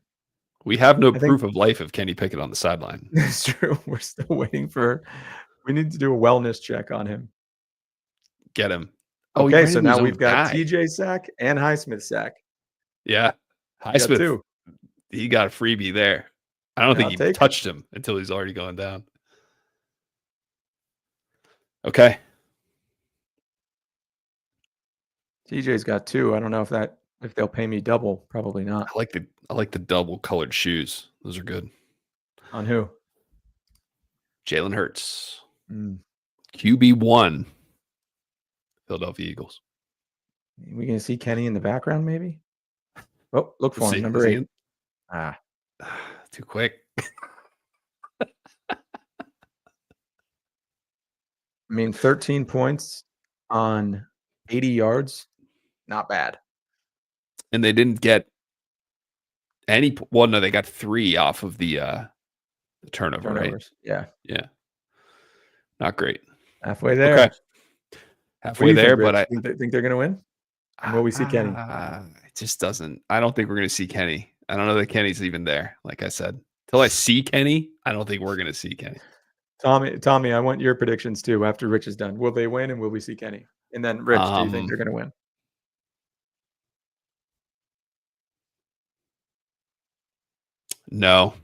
We have no I think- proof of life of Kenny Pickett on the sideline. It's true. We're still waiting for. We need to do a wellness check on him. Get him. Oh, Okay, he so ran into his now own we've got guy. TJ sack and Highsmith sack. Yeah, You got Highsmith. two. He got a freebie there. I don't I'll think he take it. touched him until he's already going down. Okay. TJ's got two. I don't know if they'll pay me double. Probably not. I like the double colored shoes. Those are good. On who? Jalen Hurts. Mm. QB1. Philadelphia Eagles. We gonna see Kenny in the background, maybe? Oh, look for We'll him, see. number Is he 8. in? Ah, Too quick. I mean, 13 points on 80 yards, not bad. And they didn't get any. Well, no, they got 3 off of the turnover, right? Turnovers. Yeah, Yeah. Not great. halfway there. Okay. What do Halfway you there, think, but Rich? Think they're gonna win? And will we see Kenny? It just doesn't. I don't think we're going to see Kenny. I don't know that Kenny's even there. Like I said, till I see Kenny, I don't think we're going to see Kenny. Tommy, I want your predictions too. After Rich is done, will they win and will we see Kenny? And then Rich, do you think they're gonna win? No,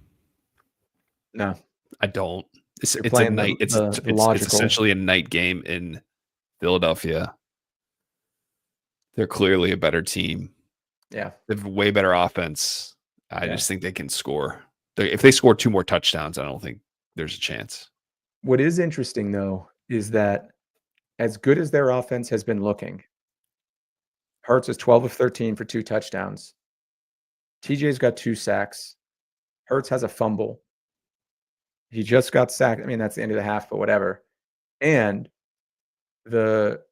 No. I don't. It's You're a playing night. It's logical. essentially a night game in Philadelphia. They're clearly a better team. Yeah. They have a way better offense. I Yeah. just think they can score. If they score 2 more touchdowns, I don't think there's a chance. What is interesting though is that as good as their offense has been looking, Hurts is 12 of 13 for 2 touchdowns. TJ's got 2 sacks. Hurts has a fumble. He just got sacked. I mean, that's the end of the half, but whatever. And the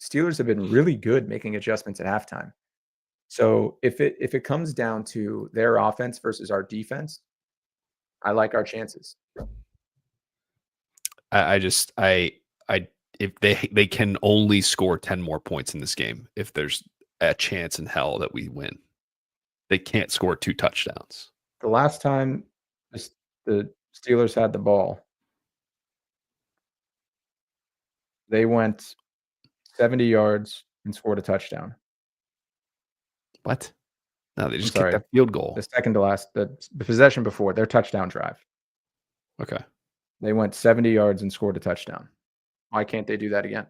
Steelers have been really good making adjustments at halftime. So if it comes down to their offense versus our defense, I like our chances. If they can only score 10 more points in this game, if there's a chance in hell that we win. They can't score 2 touchdowns. The last time the Steelers had the ball, they went 70 yards and scored a touchdown. What? No, they just sorry. kicked that field goal. The second to last, the possession before their touchdown drive. Okay. They went 70 yards and scored a touchdown. Why can't they do that again?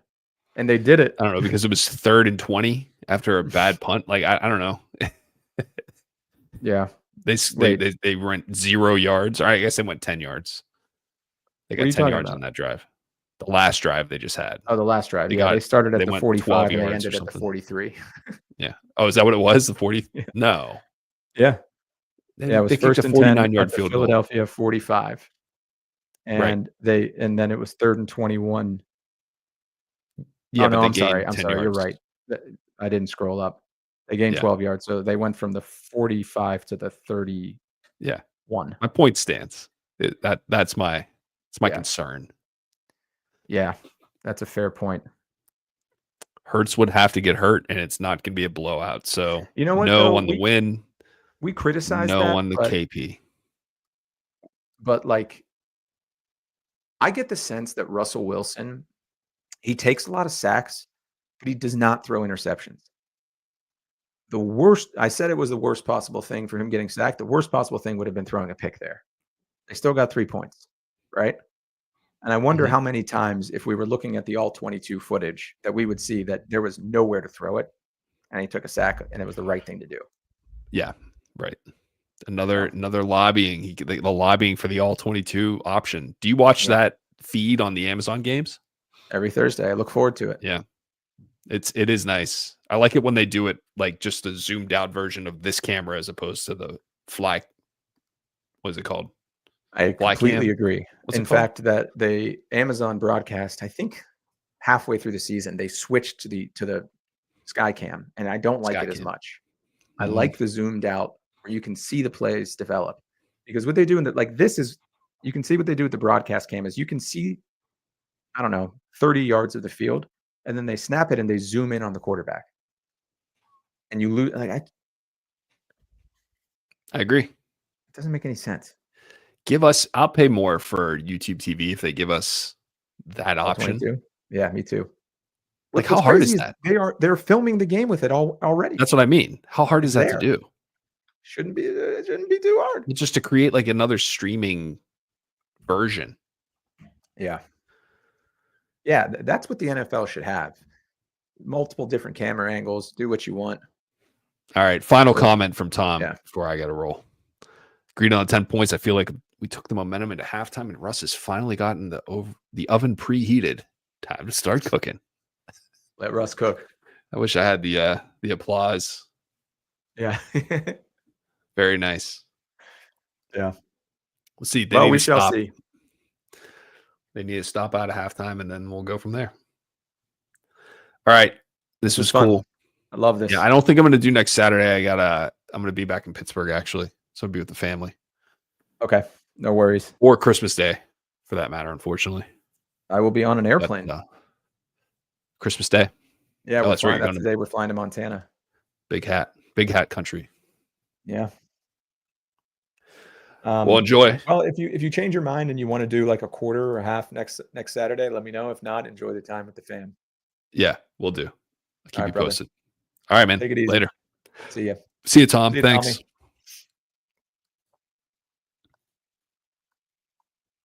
And they did it. I don't know, because it was 3rd and 20 after a bad punt. Like I don't know. Yeah. They went 0 yards. Or I guess they went 10 yards. They What are got you 10 talking yards about? on that drive. The last drive they just had. Oh, the last drive. They Yeah, they started at they the went 45 and 12 they yards or ended at the something. 43. Yeah. Oh, is that what it was? The 40? Yeah. No. Yeah. They, Yeah, it was they kicked first a and 10 49-yard at the field goal. Philadelphia 45. Right. And then it was 3rd and 21. Yeah, Oh, but no, they I'm sorry. gained I'm 10 sorry. You're yards. right. I didn't scroll up. They gained Yeah. 12 yards. So they went from the 45 to the 31. Yeah. My point stands. That's my Yeah. concern. Yeah. That's a fair point. Hurts would have to get hurt, and it's not going to be a blowout. So You know what, no though? on the win, We criticize no that, on the KP. but like, I get the sense that Russell Wilson, he takes a lot of sacks, but he does not throw interceptions. The worst, I said it was the worst possible thing for him getting sacked. The worst possible thing would have been throwing a pick there. They still got 3 points, right? And I wonder Mhm. how many times, if we were looking at the all 22 footage, that we would see that there was nowhere to throw it, and he took a sack, and it was the right thing to do. Yeah, right. Another lobbying. The lobbying for the all 22 option. Do you watch that feed on the Amazon games? Every Thursday. I look forward to it. Yeah. It is nice. I like it when they do it like just a zoomed out version of this camera as opposed to the fly. What is it called? I Fly completely cam? agree. What's it In called? fact, that the Amazon broadcast, I think halfway through the season, they switched to the Skycam, and I don't like it as Skycam. much. I Mhm. like the zoomed out where you can see the plays develop, because what they do in the, like, this is, you can see what they do with the broadcast cam is you can see, I don't know, 30 yards of the field, and then they snap it and they zoom in on the quarterback, and you lose. Like, it I agree. doesn't make any sense. I'll pay more for YouTube TV if they give us that All option. 22. Yeah, me too. Like, What's how hard crazy is that? they're filming the game with it already. That's what I mean. How hard is It's that to there. do? Shouldn't be too hard. It's just to create like another streaming version. Yeah. Yeah, that's what the NFL should have. Multiple different camera angles. Do what you want. All right. Final comment from Tom Yeah. before I got to roll. Agreed on the 10 points. I feel like we took the momentum into halftime, and Russ has finally gotten the oven preheated. Time to start cooking. Let Russ cook. I wish I had the applause. Yeah. Very nice. Yeah. Let's see. Well, we shall see. They need to stop out of halftime, and then we'll go from there. All right. This was fun. cool. I love this. Yeah, I don't think I'm going to do next Saturday. I'm going to be back in Pittsburgh, actually. So I'll be with the family. Okay. No worries. Or Christmas Day, for that matter, unfortunately. I will be on an airplane. But, Christmas Day. Yeah, that's right. That's the day we're flying to Montana. Big hat country. Yeah. Well, enjoy. Well, if you change your mind and you want to do like a quarter or a half next Saturday, let me know. If not, enjoy the time with the fam. Yeah, we'll do. I'll keep you brother. posted. All right, man. Take it easy. Later. See ya. See you, Tom. See you, Thanks. Tommy.